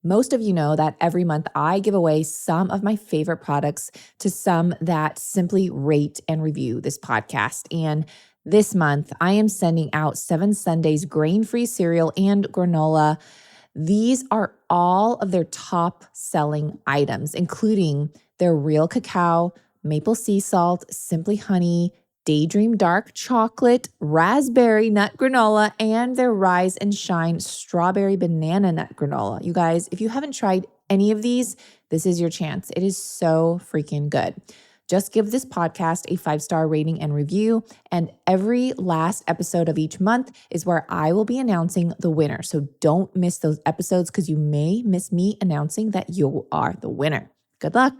Most of you know that every month I give away some of my favorite products to some that simply rate and review this podcast. And this month, I am sending out 7 Sundays grain-free cereal and granola. These are all of their top selling items, including their real cacao, maple sea salt, simply honey, Daydream dark chocolate, raspberry nut granola, and their Rise and Shine strawberry banana nut granola. You guys, if you haven't tried any of these, this is your chance. It is so freaking good. Just give this podcast a 5-star rating and review. And every last episode of each month is where I will be announcing the winner. So don't miss those episodes because you may miss me announcing that you are the winner. Good luck.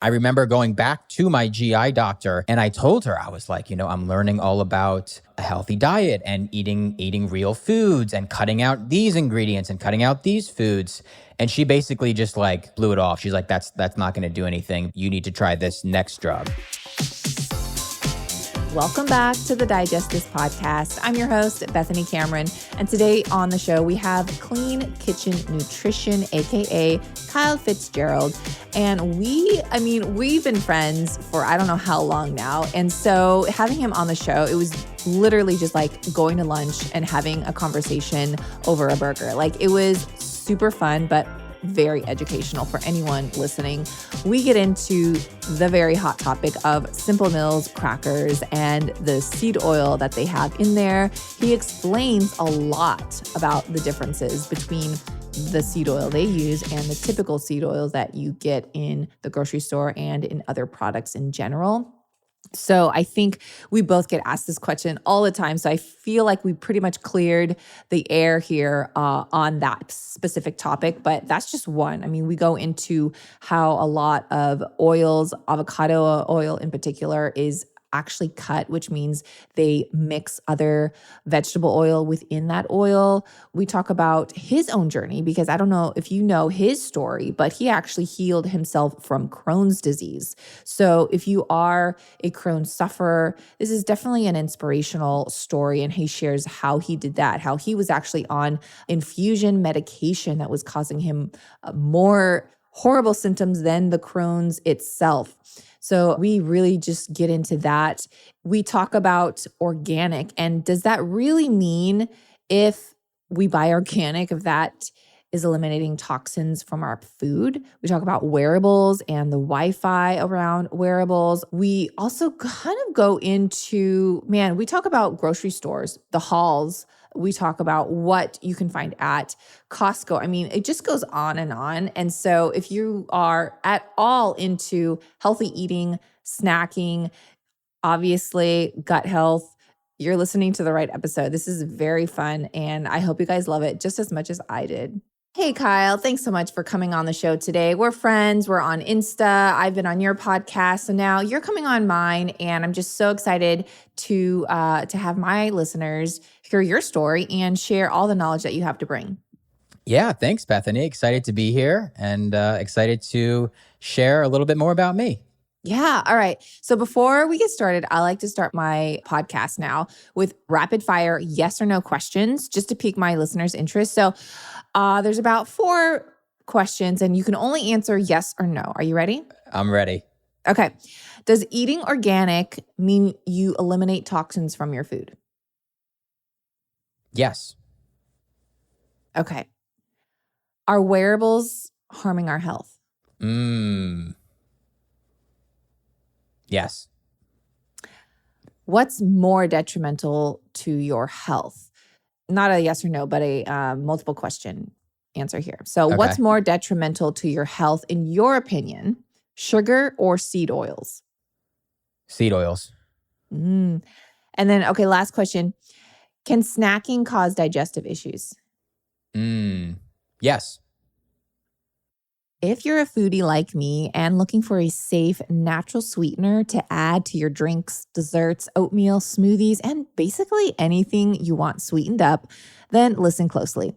I remember going back to my GI doctor and I told her, I was like, I'm learning all about a healthy diet and eating real foods and cutting out these ingredients and cutting out these foods. And she basically just like blew it off. She's like, that's not going to do anything. You need to try this next drug. Welcome back to the Digest This podcast. I'm your host, Bethany Cameron. And today on the show, we have Clean Kitchen Nutrition, AKA Kyle Fitzgerald. And we've been friends for I don't know how long now. And so having him on the show, it was literally just like going to lunch and having a conversation over a burger. Like it was super fun, but very educational for anyone listening. We get into the very hot topic of Simple Mills crackers and the seed oil that they have in there. He explains a lot about the differences between the seed oil they use and the typical seed oils that you get in the grocery store and in other products in general. So I think we both get asked this question all the time. So I feel like we pretty much cleared the air here on that specific topic, but that's just one. I mean, we go into how a lot of oils, avocado oil in particular, is actually cut, which means they mix other vegetable oil within that oil. We talk about his own journey because I don't know if you know his story, but he actually healed himself from Crohn's disease. So if you are a Crohn's sufferer, this is definitely an inspirational story. And he shares how he did that, how he was actually on infusion medication that was causing him more horrible symptoms than the Crohn's itself. So we really just get into that. We talk about organic, and does that really mean if we buy organic, if that is eliminating toxins from our food? We talk about wearables and the Wi-Fi around wearables. We also kind of go into, we talk about grocery stores, the hauls. We talk about what you can find at Costco. I mean, it just goes on and on. And so if you are at all into healthy eating, snacking, obviously gut health, you're listening to the right episode. This is very fun, and I hope you guys love it just as much as I did. Hey, Kyle, thanks so much for coming on the show today. We're friends. We're on Insta. I've been on your podcast. So now you're coming on mine. And I'm just so excited to have my listeners hear your story and share all the knowledge that you have to bring. Yeah, thanks, Bethany. Excited to be here and excited to share a little bit more about me. Yeah. All right. So before we get started, I like to start my podcast now with rapid fire yes or no questions just to pique my listeners' interest. So there's about 4 questions and you can only answer yes or no. Are you ready? I'm ready. Okay. Does eating organic mean you eliminate toxins from your food? Yes. Okay. Are wearables harming our health? Yes. What's more detrimental to your health? Not a yes or no, but a multiple question answer here. So Okay. What's more detrimental to your health, in your opinion, sugar or seed oils? Seed oils. And then, okay, last question. Can snacking cause digestive issues? Yes. If you're a foodie like me and looking for a safe, natural sweetener to add to your drinks, desserts, oatmeal, smoothies, and basically anything you want sweetened up, then listen closely.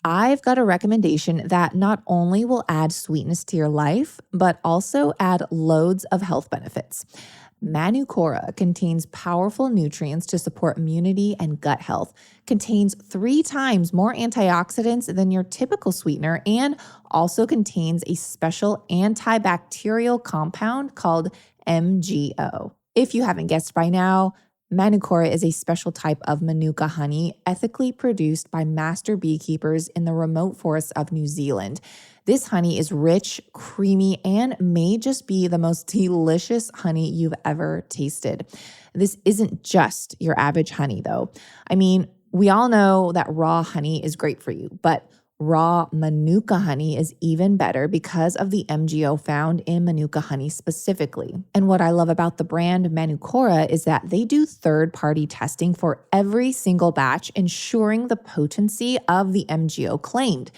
I've got a recommendation that not only will add sweetness to your life, but also add loads of health benefits. Manuka contains powerful nutrients to support immunity and gut health, contains 3 times more antioxidants than your typical sweetener, and also contains a special antibacterial compound called MGO. If you haven't guessed by now, Manuka is a special type of Manuka honey ethically produced by master beekeepers in the remote forests of New Zealand. This honey is rich, creamy, and may just be the most delicious honey you've ever tasted. This isn't just your average honey, though. I mean, we all know that raw honey is great for you, but raw Manuka honey is even better because of the MGO found in Manuka honey specifically. And what I love about the brand Manuka is that they do third-party testing for every single batch, ensuring the potency of the MGO claimed.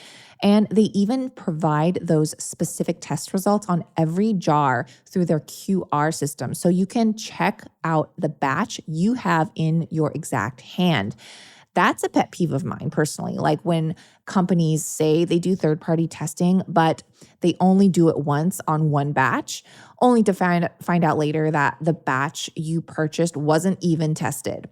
And they even provide those specific test results on every jar through their QR system. So you can check out the batch you have in your exact hand. That's a pet peeve of mine personally. Like when companies say they do third-party testing, but they only do it once on one batch, only to find out later that the batch you purchased wasn't even tested.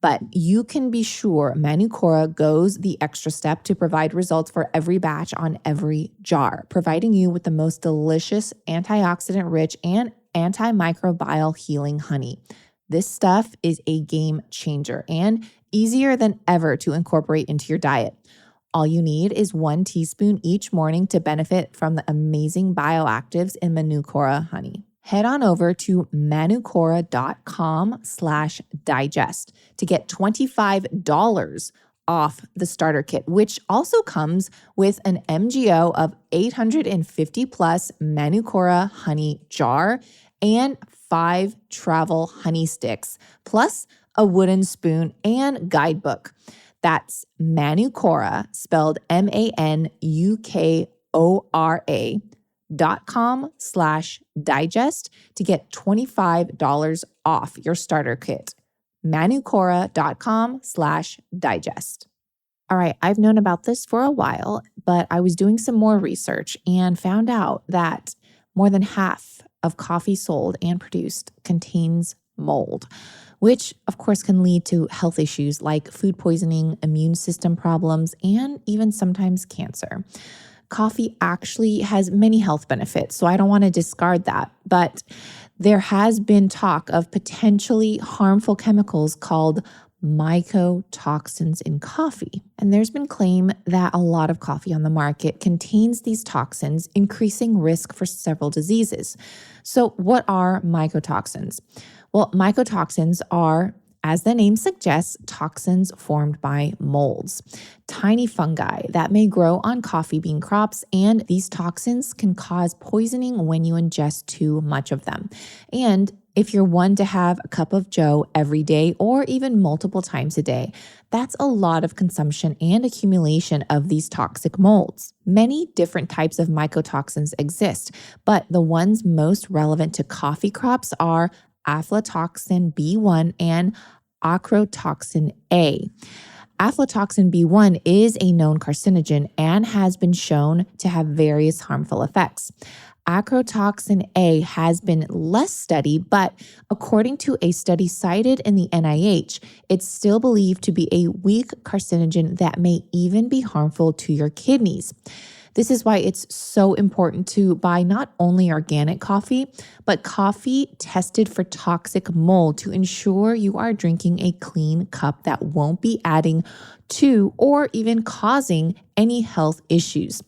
But you can be sure Manuka goes the extra step to provide results for every batch on every jar, providing you with the most delicious, antioxidant-rich, and antimicrobial healing honey. This stuff is a game changer and easier than ever to incorporate into your diet. All you need is 1 teaspoon each morning to benefit from the amazing bioactives in Manuka honey. Head on over to manuka.com/digest to get $25 off the starter kit, which also comes with an MGO of 850 plus Manuka honey jar and 5 travel honey sticks, plus a wooden spoon and guidebook. That's Manuka, spelled MANUKORA.com/digest to get $25 off your starter kit. Manukora.com/digest. All right, I've known about this for a while, but I was doing some more research and found out that more than half of coffee sold and produced contains mold, which of course can lead to health issues like food poisoning, immune system problems, and even sometimes cancer. Coffee actually has many health benefits, so I don't want to discard that. But there has been talk of potentially harmful chemicals called mycotoxins in coffee. And there's been claim that a lot of coffee on the market contains these toxins, increasing risk for several diseases. So what are mycotoxins? Well, mycotoxins are, as the name suggests, toxins formed by molds, tiny fungi that may grow on coffee bean crops, and these toxins can cause poisoning when you ingest too much of them. And if you're one to have a cup of joe every day or even multiple times a day, that's a lot of consumption and accumulation of these toxic molds. Many different types of mycotoxins exist, but the ones most relevant to coffee crops are aflatoxin B1 and acrotoxin A. Aflatoxin B1 is a known carcinogen and has been shown to have various harmful effects. Acrotoxin A has been less studied, but according to a study cited in the NIH, it's still believed to be a weak carcinogen that may even be harmful to your kidneys. This is why it's so important to buy not only organic coffee, but coffee tested for toxic mold to ensure you are drinking a clean cup that won't be adding to or even causing any health issues.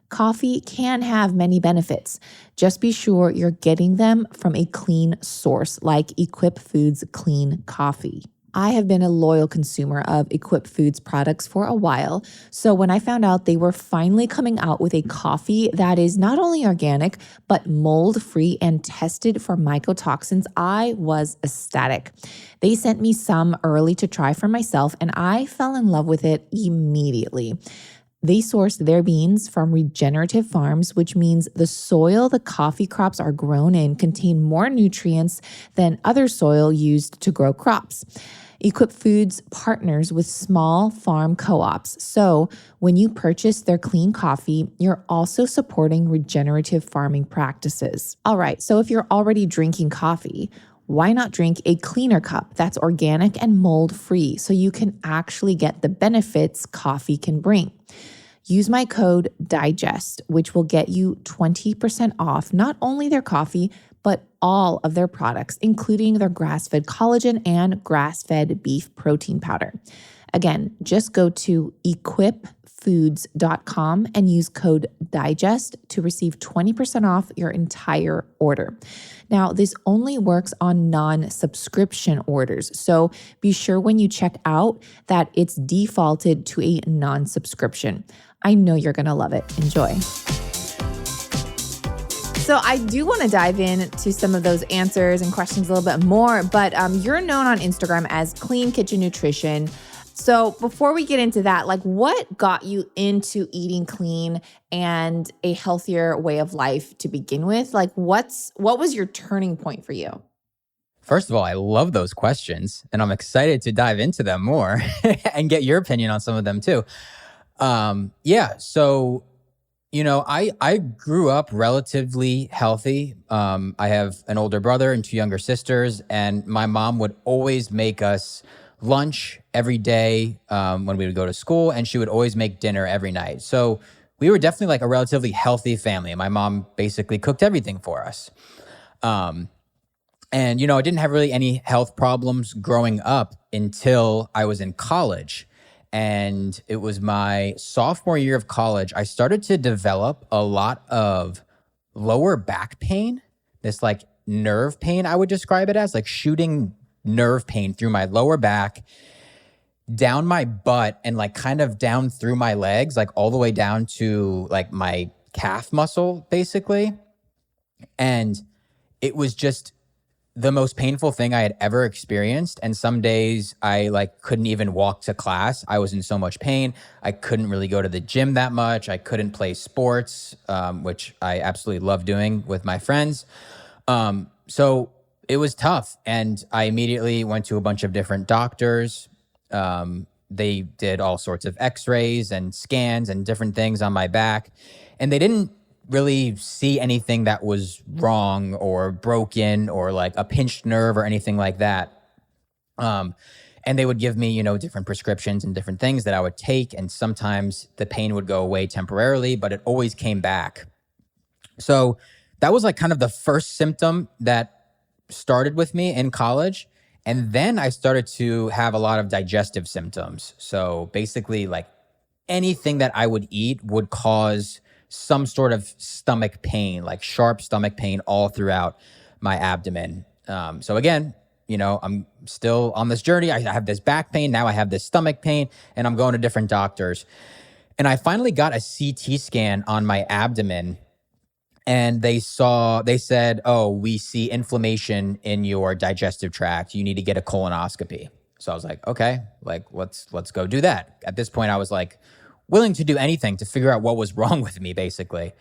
Coffee can have many benefits. Just be sure you're getting them from a clean source like Equip Foods Clean Coffee. I have been a loyal consumer of Equip Foods products for a while, so when I found out they were finally coming out with a coffee that is not only organic, but mold-free and tested for mycotoxins, I was ecstatic. They sent me some early to try for myself, and I fell in love with it immediately. They source their beans from regenerative farms, which means the soil the coffee crops are grown in contain more nutrients than other soil used to grow crops. Equip Foods partners with small farm co-ops. So when you purchase their clean coffee, you're also supporting regenerative farming practices. All right, so if you're already drinking coffee, why not drink a cleaner cup that's organic and mold-free so you can actually get the benefits coffee can bring? Use my code DIGEST, which will get you 20% off not only their coffee, but all of their products, including their grass-fed collagen and grass-fed beef protein powder. Again, just go to equipfoods.com and use code DIGEST to receive 20% off your entire order. Now, this only works on non-subscription orders, so be sure when you check out that it's defaulted to a non-subscription. I know you're going to love it. Enjoy. So I do want to dive into some of those answers and questions a little bit more, but you're known on Instagram as Clean Kitchen Nutrition. So before we get into that, like what got you into eating clean and a healthier way of life to begin with? Like what was your turning point for you? First of all, I love those questions and I'm excited to dive into them more and get your opinion on some of them too. So, I grew up relatively healthy. I have an older brother and 2 younger sisters, and my mom would always make us lunch every day when we would go to school, and she would always make dinner every night. So we were definitely like a relatively healthy family. My mom basically cooked everything for us. I didn't have really any health problems growing up until I was in college. And it was my sophomore year of college. I started to develop a lot of lower back pain, this like nerve pain, I would describe it as, like shooting nerve pain through my lower back, down my butt, and like kind of down through my legs, like all the way down to like my calf muscle, basically. And it was just the most painful thing I had ever experienced. And some days I like couldn't even walk to class. I was in so much pain. I couldn't really go to the gym that much. I couldn't play sports, which I absolutely love doing with my friends. So it was tough. And I immediately went to a bunch of different doctors. They did all sorts of x-rays and scans and different things on my back. And they didn't really see anything that was wrong or broken or like a pinched nerve or anything like that. And they would give me, different prescriptions and different things that I would take. And sometimes the pain would go away temporarily, but it always came back. So that was like kind of the first symptom that started with me in college. And then I started to have a lot of digestive symptoms. So basically like anything that I would eat would cause some sort of stomach pain, like sharp stomach pain all throughout my abdomen. So again, I'm still on this journey. I have this back pain. Now I have this stomach pain and I'm going to different doctors. And I finally got a CT scan on my abdomen and they said, oh, we see inflammation in your digestive tract. You need to get a colonoscopy. So I was like, okay, like let's go do that. At this point, I was like, willing to do anything to figure out what was wrong with me, basically.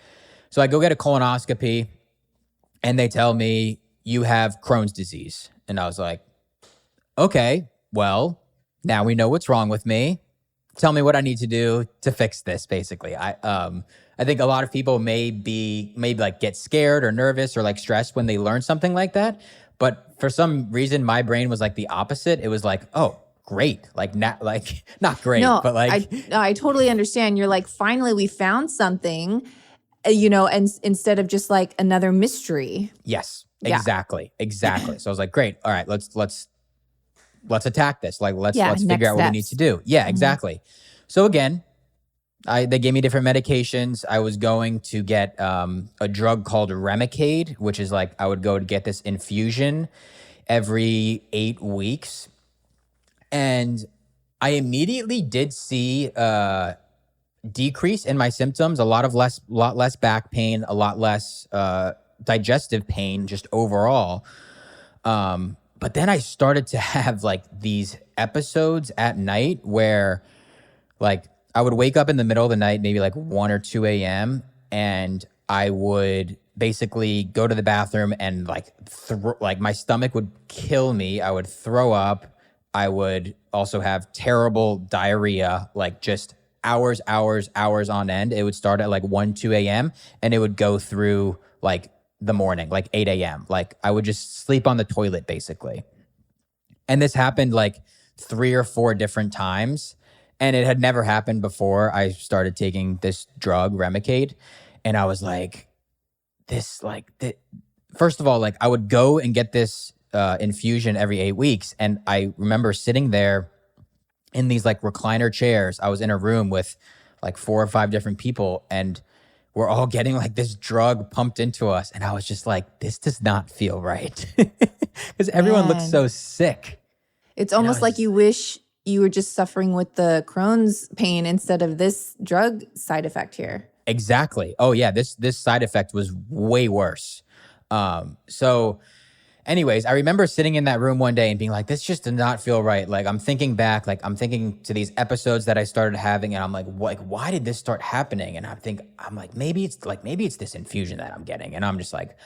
So I go get a colonoscopy and they tell me you have Crohn's disease. And I was like, okay, well, now we know what's wrong with me. Tell me what I need to do to fix this, basically. I think a lot of people maybe like get scared or nervous or like stressed when they learn something like that. But for some reason, my brain was like the opposite. It was like, oh, great. Like not great, no, but like I totally understand. You're like, finally we found something, and instead of just like another mystery. Yes, exactly. So I was like, great. All right, let's attack this. Like let's figure out what we need to do. Yeah, exactly. So again, they gave me different medications. I was going to get a drug called Remicade, which is like I would go to get this infusion every 8 weeks. And I immediately did see a decrease in my symptoms, a lot less back pain, a lot less digestive pain, just overall. But then I started to have like these episodes at night where like I would wake up in the middle of the night, maybe like 1 or 2 a.m. and I would basically go to the bathroom and like my stomach would kill me. I would throw up. I would also have terrible diarrhea, like just hours on end. It would start at like 1, 2 a.m. and it would go through like the morning, like 8 a.m. Like I would just sleep on the toilet basically. And this happened like 3 or 4 different times. And it had never happened before I started taking this drug, Remicade. And I was like, first of all, like I would go and get this infusion every 8 weeks. And I remember sitting there in these like recliner chairs. I was in a room with like 4 or 5 different people, and we're all getting like this drug pumped into us. And I was just like, this does not feel right. Because everyone looks so sick. It's almost like you wish you were just suffering with the Crohn's pain instead of this drug side effect here. Exactly. Oh yeah, this side effect was way worse. So anyways, I remember sitting in that room one day and being like, this just did not feel right. Like I'm thinking back, like I'm thinking to these episodes that I started having, and I'm like, why did this start happening? And I'm like, maybe it's this infusion that I'm getting. And I'm just like,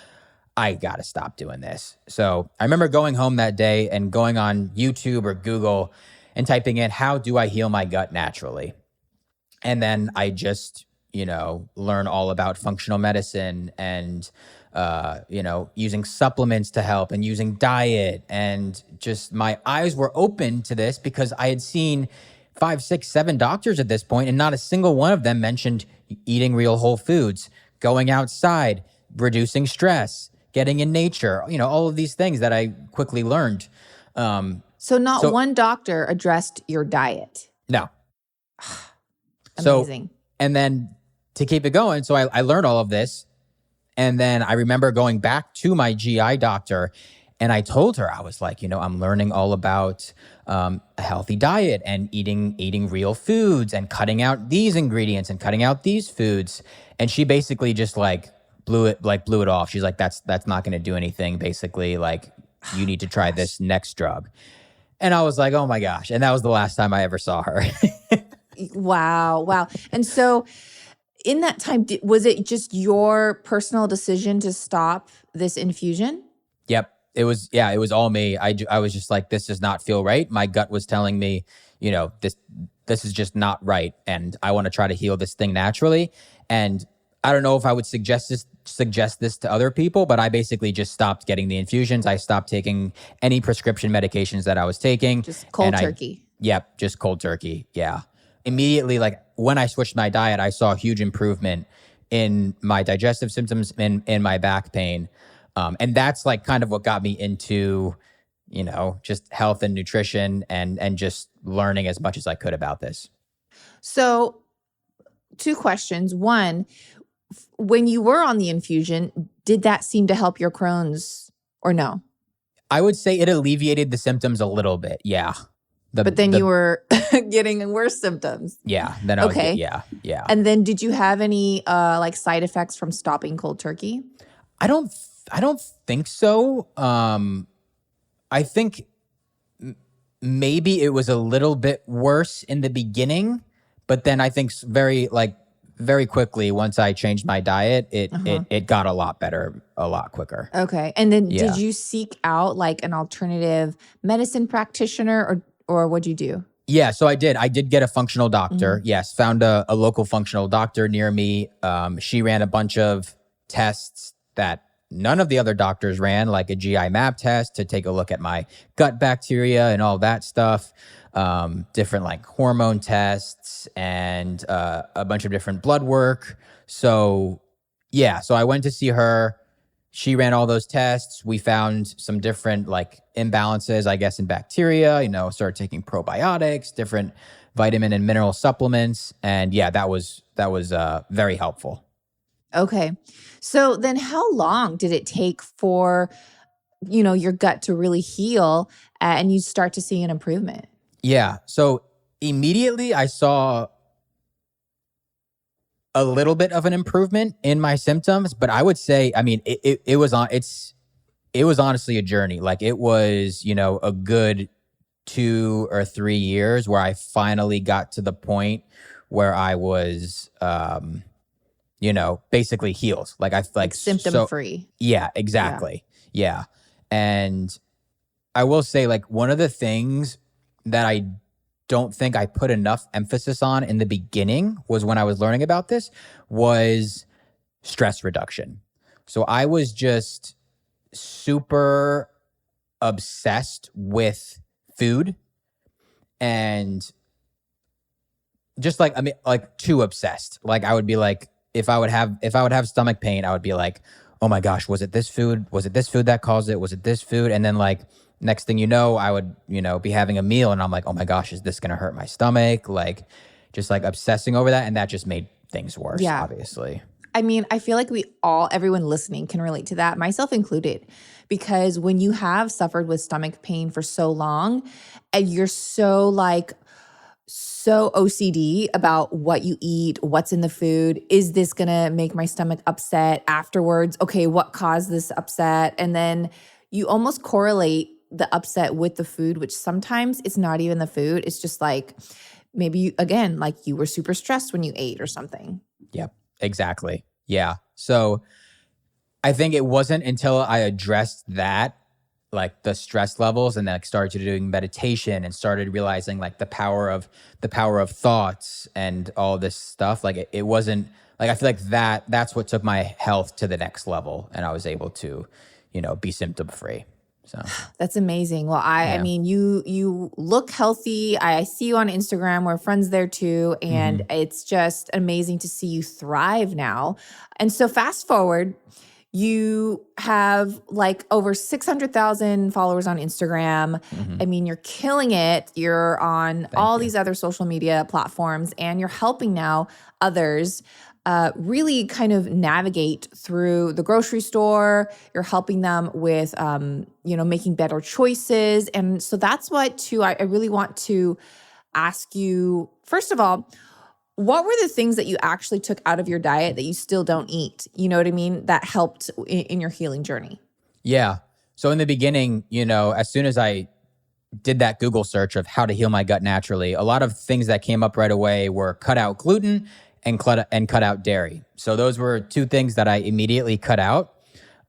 I gotta stop doing this. So I remember going home that day and going on YouTube or Google and typing in, how do I heal my gut naturally? And then I just, learn all about functional medicine and, using supplements to help and using diet. And just my eyes were open to this because I had seen 5, 6, 7 doctors at this point, and not a single one of them mentioned eating real whole foods, going outside, reducing stress, getting in nature, all of these things that I quickly learned. So one doctor addressed your diet. No. Amazing. And then to keep it going, so I learned all of this. And then I remember going back to my GI doctor, and I told her, I was like, I'm learning all about a healthy diet and eating real foods and cutting out these ingredients and cutting out these foods. And she basically just blew it off. She's like, that's not going to do anything. Basically, like, you need to try this next drug. And I was like, oh my gosh. And that was the last time I ever saw her. Wow. And so in that time, was it just your personal decision to stop this infusion? Yep. It was all me. I was just like, this does not feel right. My gut was telling me, this is just not right. And I want to try to heal this thing naturally. And I don't know if I would suggest this to other people, but I basically just stopped getting the infusions. I stopped taking any prescription medications that I was taking. Just cold turkey. Yep, just cold turkey. Yeah. Immediately, like when I switched my diet, I saw a huge improvement in my digestive symptoms and in my back pain. And that's like kind of what got me into, just health and nutrition and just learning as much as I could about this. So 2 questions. One, when you were on the infusion, did that seem to help your Crohn's or no? I would say it alleviated the symptoms a little bit. Yeah. But then you were getting worse symptoms. Yeah. Then I okay. Yeah. And then did you have any side effects from stopping cold turkey? I don't think so. I think maybe it was a little bit worse in the beginning, but then I think very quickly, once I changed my diet, it got a lot better, a lot quicker. Okay. And then did you seek out like an alternative medicine practitioner or what'd you do? Yeah, so I did get a functional doctor. Mm-hmm. Yes, found a local functional doctor near me. She ran a bunch of tests that none of the other doctors ran, like a GI map test to take a look at my gut bacteria and all that stuff. Different like hormone tests and a bunch of different blood work. So I went to see her. She ran all those tests. We found some different like imbalances, I guess, in bacteria, started taking probiotics, different vitamin and mineral supplements. And that was very helpful. Okay. So then how long did it take for, your gut to really heal and you start to see an improvement? Yeah. So immediately I saw a little bit of an improvement in my symptoms, but I would say, it was honestly a journey. Like it was, a good 2 or 3 years where I finally got to the point where I was, basically healed. Like symptom free. Yeah, exactly. Yeah. And I will say like one of the things that I don't think I put enough emphasis on in the beginning was when I was learning about this was stress reduction. So I was just super obsessed with food and just like, I mean, like too obsessed. Like I would be like, if I would have stomach pain, I would be like, oh my gosh, was it this food? Was it this food that caused it? Was it this food? And then like next thing you know, I would, be having a meal and I'm like, oh my gosh, is this going to hurt my stomach? Like just like obsessing over that. And that just made things worse, obviously. I mean, I feel like everyone listening can relate to that, myself included, because when you have suffered with stomach pain for so long and you're so OCD about what you eat, what's in the food. Is this going to make my stomach upset afterwards? Okay, what caused this upset? And then you almost correlate the upset with the food, which sometimes it's not even the food. It's just like maybe, like you were super stressed when you ate or something. Yep, exactly. Yeah. So I think it wasn't until I addressed that, like the stress levels, and then started doing meditation and started realizing like the power of thoughts and all this stuff. Like it wasn't like, I feel like that's what took my health to the next level, and I was able to, be symptom free. So that's amazing. Well, I mean, you look healthy. I see you on Instagram. We're friends there too. And it's just amazing to see you thrive now. And so fast forward, you have like over 600,000 followers on Instagram. I mean, you're killing it. You're on all these other social media platforms, and you're helping now others really kind of navigate through the grocery store. You're helping them with, making better choices. And so that's what, too, I really want to ask you, first of all, what were the things that you actually took out of your diet that you still don't eat? You know what I mean? That helped in your healing journey. Yeah. So in the beginning, as soon as I did that Google search of how to heal my gut naturally, a lot of things that came up right away were cut out gluten and cut out dairy. So those were two things that I immediately cut out.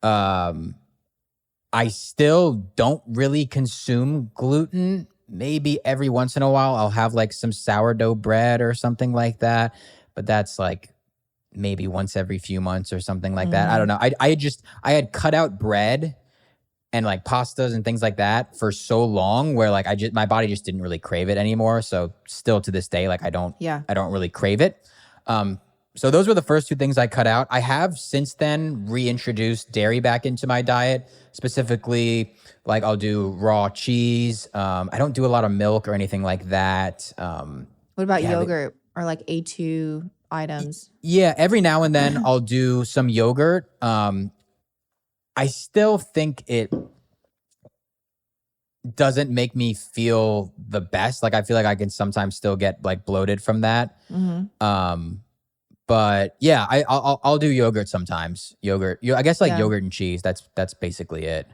I still don't really consume gluten. Maybe every once in a while I'll have like some sourdough bread or something like that. But that's like maybe once every few months or something like that. I don't know. I had cut out bread and like pastas and things like that for so long where like my body just didn't really crave it anymore. So still to this day, like I don't really crave it. So those were the first two things I cut out. I have since then reintroduced dairy back into my diet, specifically like I'll do raw cheese. I don't do a lot of milk or anything like that. What about yogurt or like A2 items? Yeah, every now and then I'll do some yogurt. I still think it doesn't make me feel the best. Like I feel like I can sometimes still get like bloated from that. But yeah, I'll do yogurt sometimes. Yogurt, I guess like yogurt and cheese. That's basically it.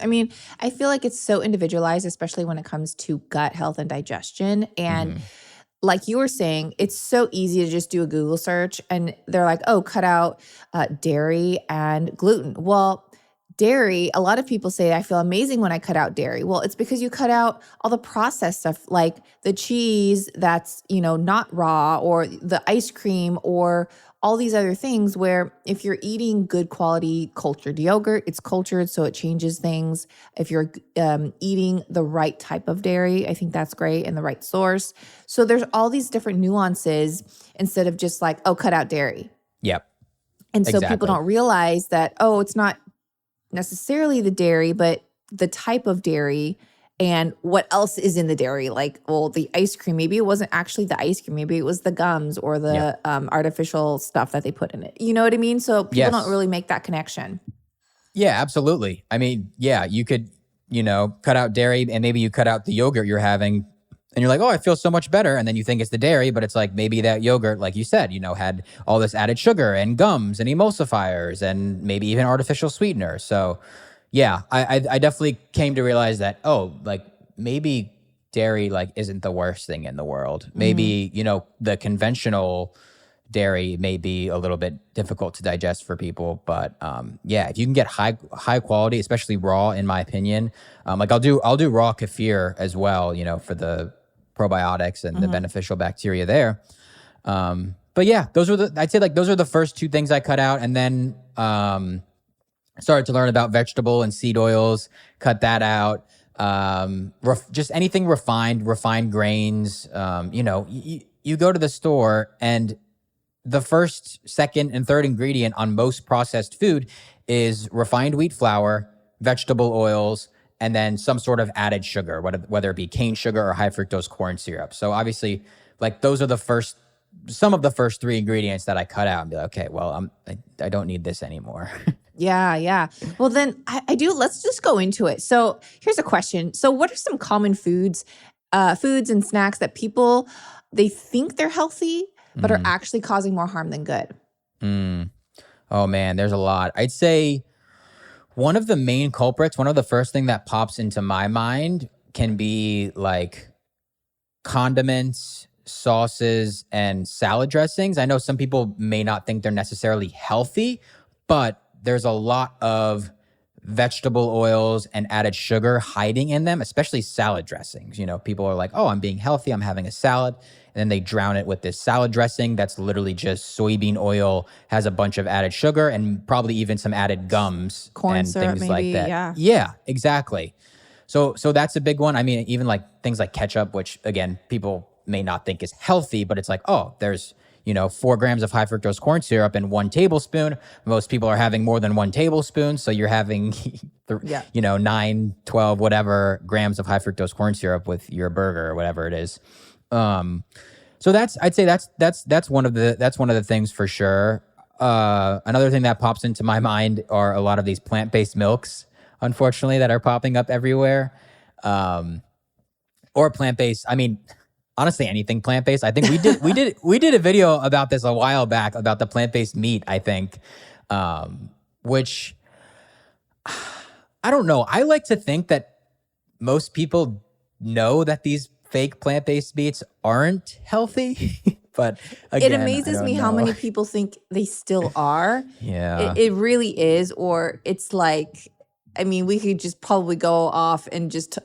I mean, I feel like it's so individualized, especially when it comes to gut health and digestion. And like you were saying, it's so easy to just do a Google search and they're like, oh, cut out dairy and gluten. Well, dairy, a lot of people say, I feel amazing when I cut out dairy. Well, it's because you cut out all the processed stuff like the cheese that's, not raw, or the ice cream, or all these other things where if you're eating good quality cultured yogurt, it's cultured, so it changes things. If you're eating the right type of dairy, I think that's great, and the right source. So there's all these different nuances instead of just like, oh, cut out dairy. Yep. And so people don't realize that, oh, it's not necessarily the dairy, but the type of dairy and what else is in the dairy. Like, well, the ice cream, maybe it wasn't actually the ice cream. Maybe it was the gums or the artificial stuff that they put in it. You know what I mean? So people don't really make that connection. Yeah, absolutely. I mean, yeah, you could, cut out dairy and maybe you cut out the yogurt you're having and you're like, oh, I feel so much better. And then you think it's the dairy, but it's like maybe that yogurt, like you said, had all this added sugar and gums and emulsifiers and maybe even artificial sweetener. So yeah, I definitely came to realize that, oh, like maybe dairy like isn't the worst thing in the world. Maybe, the conventional dairy may be a little bit difficult to digest for people. But yeah, if you can get high quality, especially raw, in my opinion, like I'll do raw kefir as well, for the probiotics and the beneficial bacteria there. But yeah, I'd say like those are the first two things I cut out. And then started to learn about vegetable and seed oils, cut that out. Just anything refined grains. You go to the store and the first, second, and third ingredient on most processed food is refined wheat flour, vegetable oils, and then some sort of added sugar, whether it be cane sugar or high fructose corn syrup. So obviously, like those are some of the first three ingredients that I cut out and be like, okay, well, I don't need this anymore. Yeah. Well, then let's just go into it. So here's a question. So what are some common foods and snacks that people, they think they're healthy, but are actually causing more harm than good? Oh man, there's a lot. I'd say one of the main culprits, one of the first thing that pops into my mind can be like condiments, sauces, and salad dressings. I know some people may not think they're necessarily healthy, but there's a lot of vegetable oils and added sugar hiding in them, especially salad dressings. People are like, oh, I'm being healthy, I'm having a salad. And then they drown it with this salad dressing that's literally just soybean oil, has a bunch of added sugar and probably even some added gums Corn and syrup, things maybe, like that. yeah. Yeah, exactly. So that's a big one. I mean, even like things like ketchup, which again, people may not think is healthy, but it's like, oh, there's 4 grams of high fructose corn syrup in 1 tablespoon. Most people are having more than 1 tablespoon. So you're having, 9, 12, whatever grams of high fructose corn syrup with your burger or whatever it is. So I'd say that's one of the things for sure. Another thing that pops into my mind are a lot of these plant-based milks, unfortunately, that are popping up everywhere. Or plant-based. I mean, honestly, anything plant-based. I think we did a video about this a while back about the plant-based meat, I think, which I don't know. I like to think that most people know that these fake plant-based meats aren't healthy, but again, it amazes me how many people think they still are. Yeah. It really is, or it's like, I mean, we could just probably go off and just,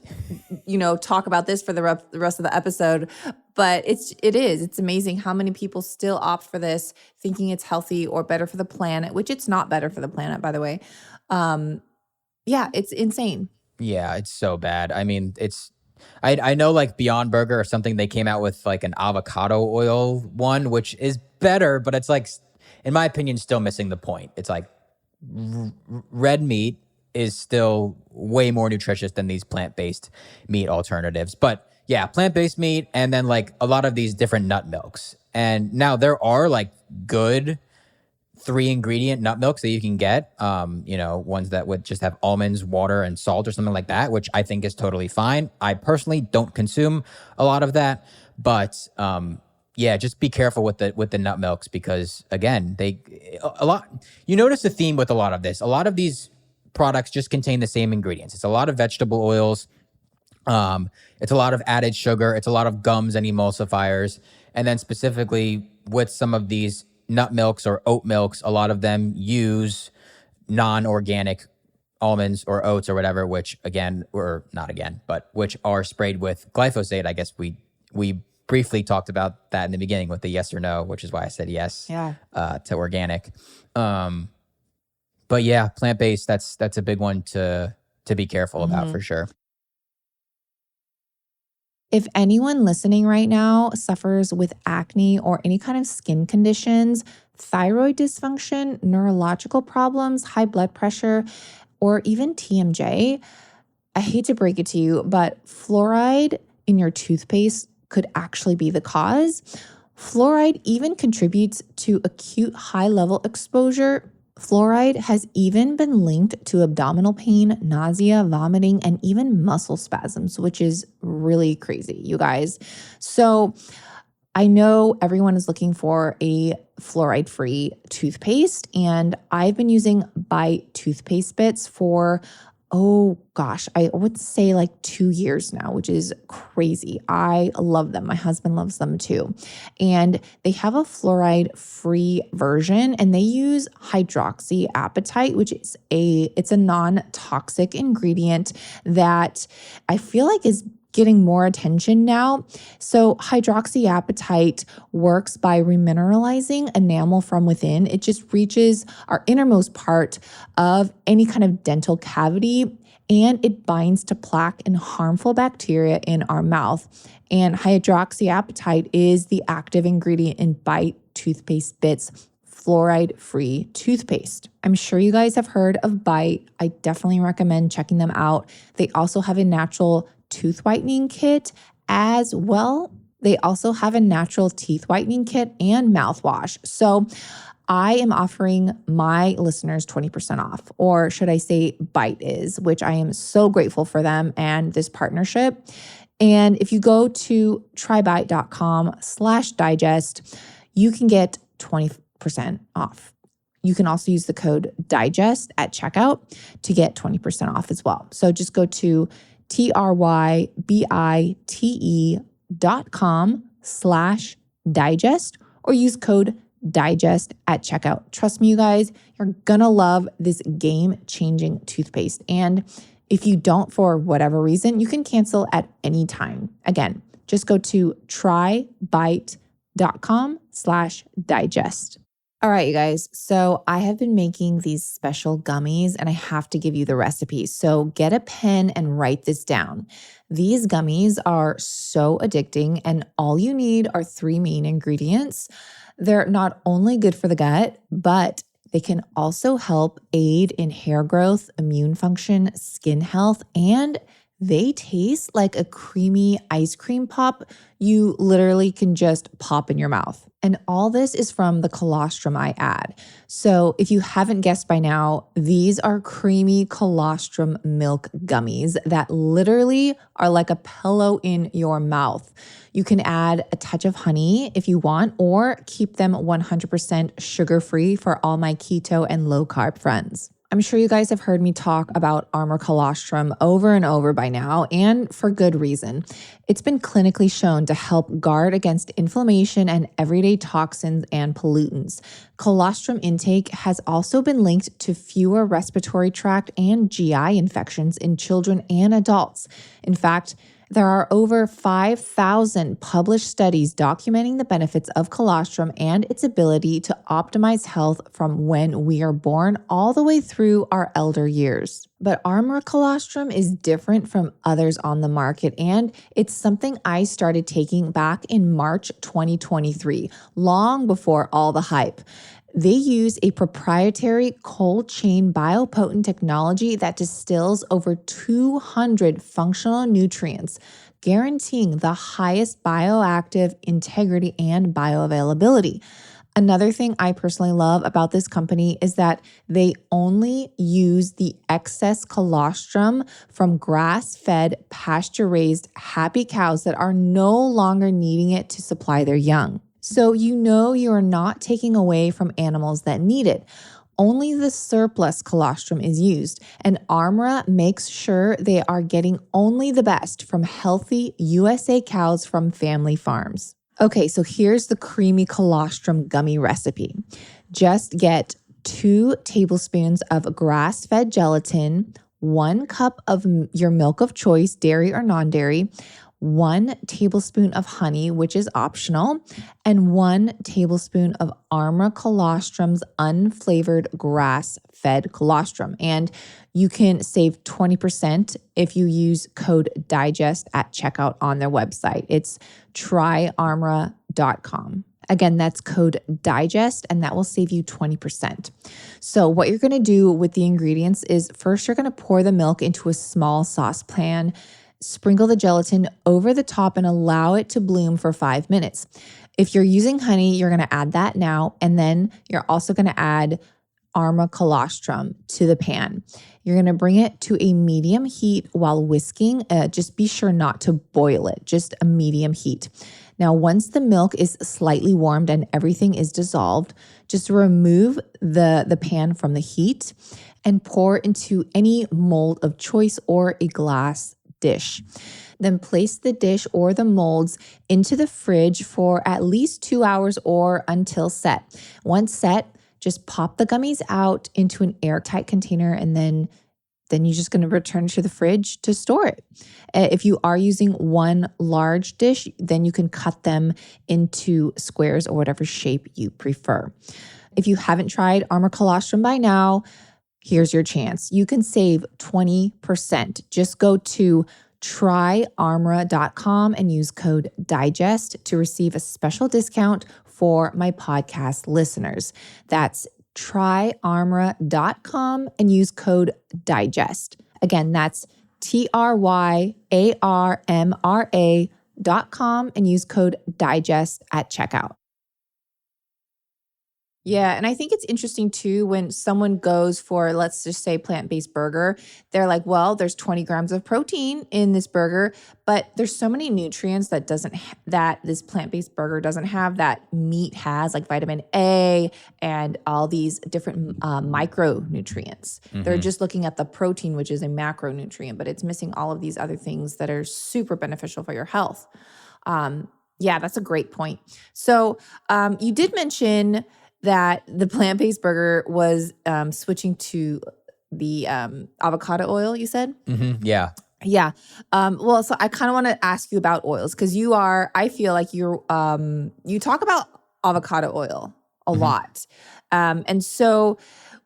talk about this for the rest of the episode. But it's amazing how many people still opt for this, thinking it's healthy or better for the planet, which it's not better for the planet, by the way. It's insane. Yeah, it's so bad. I mean, I know like Beyond Burger or something, they came out with like an avocado oil one, which is better, but it's like, in my opinion, still missing the point. It's like red meat is still way more nutritious than these plant-based meat alternatives. But yeah, plant-based meat and then like a lot of these different nut milks. And now there are like good 3-ingredient nut milks that you can get, ones that would just have almonds, water, and salt or something like that, which I think is totally fine. I personally don't consume a lot of that, but just be careful with the nut milks because again, you notice a theme with a lot of this. A lot of these products just contain the same ingredients. It's a lot of vegetable oils. It's a lot of added sugar. It's a lot of gums and emulsifiers. And then specifically with some of these nut milks or oat milks, a lot of them use non-organic almonds or oats or whatever, which which are sprayed with glyphosate. I guess we briefly talked about that in the beginning with the yes or no, which is why I said yes to organic. But yeah, plant-based, that's a big one to be careful about for sure. If anyone listening right now suffers with acne or any kind of skin conditions, thyroid dysfunction, neurological problems, high blood pressure, or even TMJ, I hate to break it to you, but fluoride in your toothpaste could actually be the cause. Fluoride even contributes to acute high-level exposure. Fluoride has even been linked to abdominal pain, nausea, vomiting, and even muscle spasms, which is really crazy, you guys. So I know everyone is looking for a fluoride-free toothpaste, and I've been using Bite toothpaste bits for I would say like 2 years now, which is crazy. I love them. My husband loves them too. And they have a fluoride-free version and they use hydroxyapatite, which is it's a non-toxic ingredient that I feel like getting more attention now. So hydroxyapatite works by remineralizing enamel from within. It just reaches our innermost part of any kind of dental cavity, and it binds to plaque and harmful bacteria in our mouth. And hydroxyapatite is the active ingredient in Bite Toothpaste Bits fluoride-free toothpaste. I'm sure you guys have heard of Bite. I definitely recommend checking them out. They also have a natural tooth whitening kit as well. They also have a natural teeth whitening kit and mouthwash. So I am offering my listeners 20% off, or should I say Bite is, which I am so grateful for them and this partnership. And if you go to trybite.com/digest, you can get 20% off. You can also use the code DIGEST at checkout to get 20% off as well. So just go to trybite.com/digest or use code DIGEST at checkout. Trust me, you guys, you're gonna love this game-changing toothpaste. And if you don't, for whatever reason, you can cancel at any time. Again, just go to trybite.com/digest. All right, you guys. So I have been making these special gummies and I have to give you the recipe. So get a pen and write this down. These gummies are so addicting and all you need are 3 main ingredients. They're not only good for the gut, but they can also help aid in hair growth, immune function, skin health, and they taste like a creamy ice cream pop you literally can just pop in your mouth. And all this is from the colostrum I add. So if you haven't guessed by now, these are creamy colostrum milk gummies that literally are like a pillow in your mouth. You can add a touch of honey if you want, or keep them 100% sugar-free for all my keto and low-carb friends. I'm sure you guys have heard me talk about Armor Colostrum over and over by now, and for good reason. It's been clinically shown to help guard against inflammation and everyday toxins and pollutants. Colostrum intake has also been linked to fewer respiratory tract and GI infections in children and adults. In fact, there are over 5,000 published studies documenting the benefits of colostrum and its ability to optimize health from when we are born all the way through our elder years. But Armor Colostrum is different from others on the market, and it's something I started taking back in March 2023, long before all the hype. They use a proprietary cold chain biopotent technology that distills over 200 functional nutrients, guaranteeing the highest bioactive integrity and bioavailability. Another thing I personally love about this company is that they only use the excess colostrum from grass-fed, pasture-raised, happy cows that are no longer needing it to supply their young. So you know you are not taking away from animals that need it. Only the surplus colostrum is used, and Armra makes sure they are getting only the best from healthy USA cows from family farms. Okay, so here's the creamy colostrum gummy recipe. Just get 2 tablespoons of grass-fed gelatin, 1 cup of your milk of choice, dairy or non-dairy, 1 tablespoon of honey, which is optional, and 1 tablespoon of Armor Colostrum's unflavored grass-fed colostrum. And you can save 20% if you use code DIGEST at checkout on their website. It's tryarmra.com. Again, that's code DIGEST, and that will save you 20%. So what you're going to do with the ingredients is first you're going to pour the milk into a small saucepan, sprinkle the gelatin over the top and allow it to bloom for 5 minutes. If you're using honey, you're going to add that now, and then you're also going to add Armor Colostrum to the pan. You're going to bring it to a medium heat while whisking. Just be sure not to boil it, just a medium heat. Now, once the milk is slightly warmed and everything is dissolved, just remove the pan from the heat and pour into any mold of choice or a glass dish. Then place the dish or the molds into the fridge for at least 2 hours or until set. Once set, just pop the gummies out into an airtight container and then then you're just going to return it to the fridge to store it. If you are using one large dish, then you can cut them into squares or whatever shape you prefer. If you haven't tried Armor Colostrum by now, here's your chance. You can save 20%. Just go to tryarmra.com and use code DIGEST to receive a special discount for my podcast listeners. That's tryarmra.com and use code DIGEST. Again, that's tryarmra.com and use code DIGEST at checkout. Yeah, and I think it's interesting too when someone goes for, let's just say, plant-based burger, they're like, well, there's 20 grams of protein in this burger, but there's so many nutrients that that this plant-based burger doesn't have that meat has, like vitamin A and all these different micronutrients. They're just looking at the protein, which is a macronutrient, but it's missing all of these other things that are super beneficial for your health. Yeah, that's a great point. So you did mention that the plant-based burger was switching to the avocado oil, you said? Yeah. Yeah. Well, so I kind of want to ask you about oils because I feel like you talk about avocado oil a lot. And so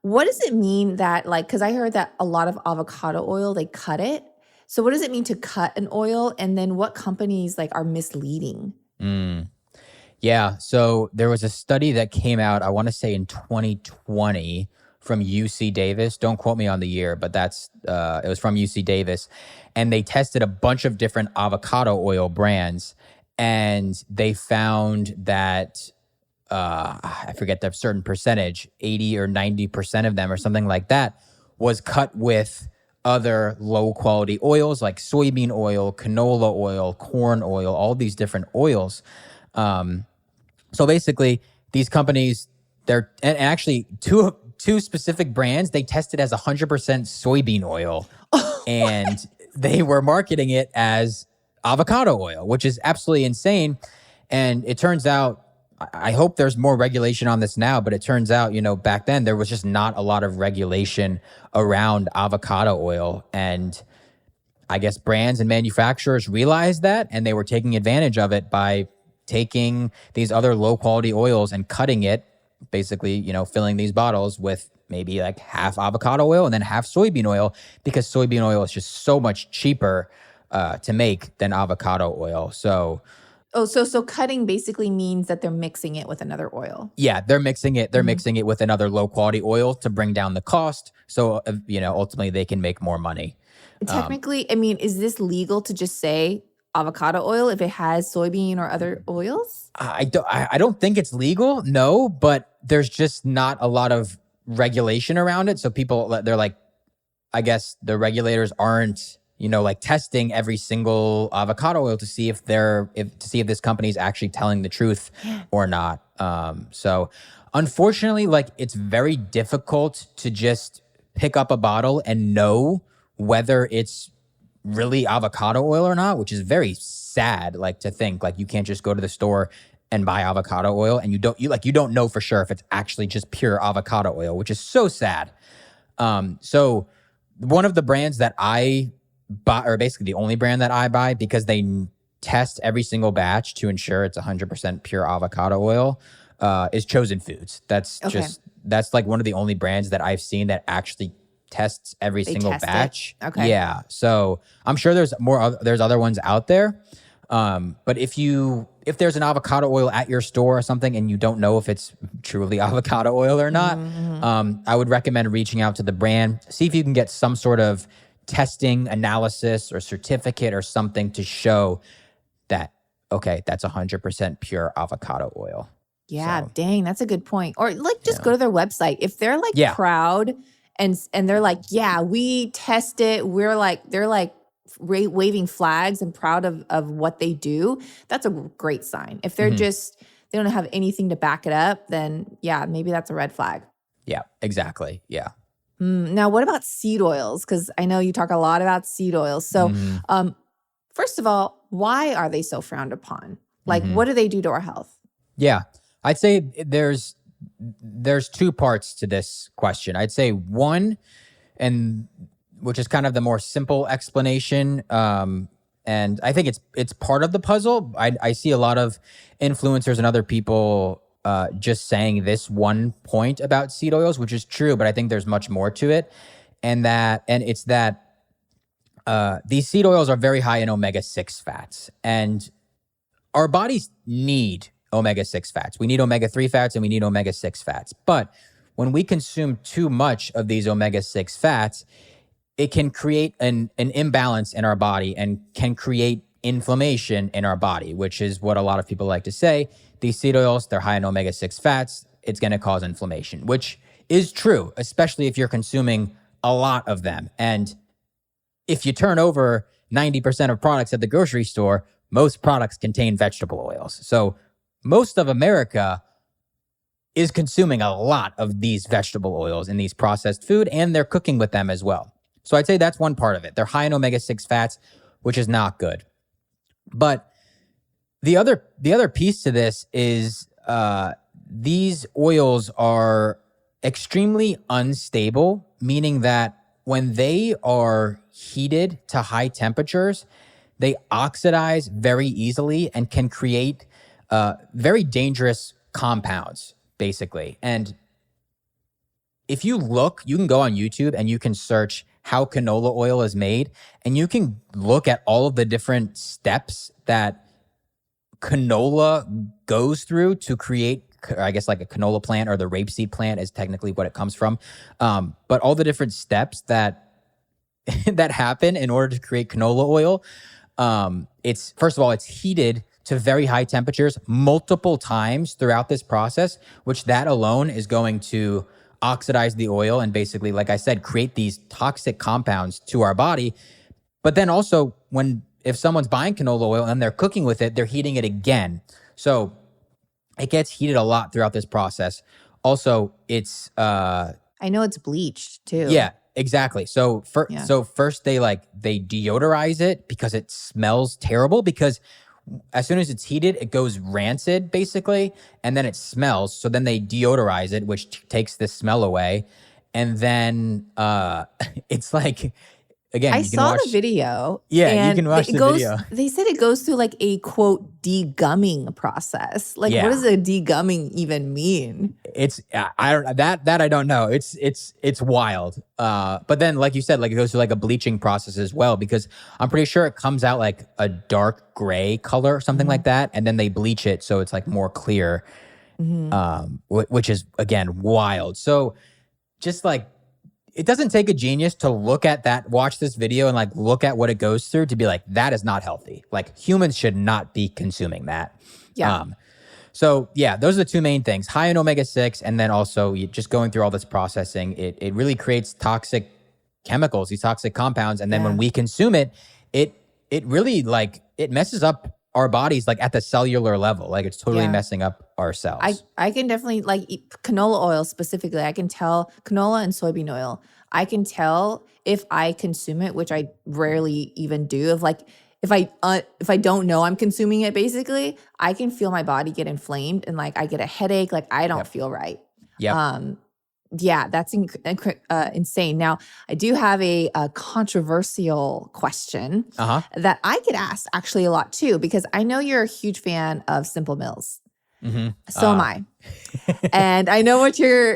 what does it mean that because I heard that a lot of avocado oil, they cut it. So what does it mean to cut an oil? And then what companies are misleading? Yeah. So there was a study that came out, I want to say in 2020 from UC Davis. Don't quote me on the year, but it was from UC Davis. And they tested a bunch of different avocado oil brands. And they found that, I forget the certain percentage, 80 or 90% of them or something like that was cut with other low quality oils like soybean oil, canola oil, corn oil, all these different oils. So basically, these companies, and actually two specific brands, they tested as 100% soybean oil, and they were marketing it as avocado oil, which is absolutely insane. And it turns out, I hope there's more regulation on this now, but it turns out, back then there was just not a lot of regulation around avocado oil. And I guess brands and manufacturers realized that, and they were taking advantage of it by taking these other low quality oils and cutting it, basically, filling these bottles with maybe half avocado oil and then half soybean oil, because soybean oil is just so much cheaper to make than avocado oil. So cutting basically means that they're mixing it with another oil. Yeah, they're mixing it. They're mixing it with another low quality oil to bring down the cost. So, ultimately they can make more money. Technically, is this legal to just say avocado oil if it has soybean or other oils? I don't think it's legal, no, but there's just not a lot of regulation around it. So people, they're I guess the regulators aren't, testing every single avocado oil to see if this company is actually telling the truth or not. So unfortunately, it's very difficult to just pick up a bottle and know whether it's really avocado oil or not, which is very sad, to think you can't just go to the store and buy avocado oil and you don't know for sure if it's actually just pure avocado oil, which is so sad. So one of the brands that I buy, or basically the only brand that I buy, because they test every single batch to ensure it's 100% pure avocado oil, is Chosen Foods. That's one of the only brands that I've seen that actually tests every single batch. Okay. Yeah. So I'm sure there's other ones out there. But if there's an avocado oil at your store or something and you don't know if it's truly avocado oil or not, I would recommend reaching out to the brand, see if you can get some sort of testing analysis or certificate or something to show that, okay, that's 100% pure avocado oil. Yeah. So, dang, that's a good point. Or just go to their website. If they're proud and they're yeah, we test it. They're waving flags and proud of what they do. That's a great sign. If they're they don't have anything to back it up, then yeah, maybe that's a red flag. Yeah, exactly. Yeah. Now, what about seed oils? Because I know you talk a lot about seed oils. So first of all, why are they so frowned upon? What do they do to our health? Yeah, I'd say there's two parts to this question. I'd say one which is kind of the more simple explanation. And I think it's part of the puzzle. I see a lot of influencers and other people just saying this one point about seed oils, which is true, but I think there's much more to it. And it's that these seed oils are very high in omega-6 fats. And our bodies need omega-6 fats. We need omega-3 fats and we need omega-6 fats. But when we consume too much of these omega-6 fats, it can create an imbalance in our body and can create inflammation in our body, which is what a lot of people like to say. These seed oils, they're high in omega-6 fats. It's going to cause inflammation, which is true, especially if you're consuming a lot of them. And if you turn over 90% of products at the grocery store, most products contain vegetable oils. So most of America is consuming a lot of these vegetable oils in these processed food, and they're cooking with them as well. So I'd say that's one part of it. They're high in omega-6 fats, which is not good. But the other piece to this is these oils are extremely unstable, meaning that when they are heated to high temperatures, they oxidize very easily and can create very dangerous compounds, basically. And if you look, you can go on YouTube and you can search how canola oil is made, and you can look at all of the different steps that canola goes through to create, I guess, like a canola plant, or the rapeseed plant is technically what it comes from. But all the different steps that happen in order to create canola oil, it's, first of all, it's heated to very high temperatures multiple times throughout this process, which that alone is going to oxidize the oil and basically, like I said, create these toxic compounds to our body. But then also, if someone's buying canola oil and they're cooking with it, they're heating it again. So it gets heated a lot throughout this process. Also, it's I know it's bleached too. Yeah, exactly. So first they deodorize it because it smells terrible, because as soon as it's heated, it goes rancid, basically, and then it smells. So then they deodorize it, which takes the smell away. And then it's like, again, I saw the video. Yeah, you can watch the video. They said it goes through like a, quote, degumming process. Like, what does a degumming even mean? It's I don't know. It's wild. But then, like you said, like it goes through like a bleaching process as well, because I'm pretty sure it comes out like a dark gray color or something like that, and then they bleach it so it's like more clear, which is, again, wild. So just like, it doesn't take a genius to watch this video and like look at what it goes through to be like, that is not healthy. Like, humans should not be consuming that. Yeah. So yeah, those are the two main things: high in omega-6, and then also just going through all this processing, it really creates toxic chemicals, these toxic compounds. And then when we consume it, it really, like, it messes up our bodies, like at the cellular level. Like, it's totally messing up our cells. I can definitely, like, eat canola oil specifically. I can tell, canola and soybean oil, I can tell if I consume it, which I rarely even do. If I don't know I'm consuming it, basically, I can feel my body get inflamed and like I get a headache. Like, I don't feel right. Yeah, that's insane. Now, I do have a controversial question that I get asked actually a lot too, because I know you're a huge fan of Simple Mills. So am I. And I know what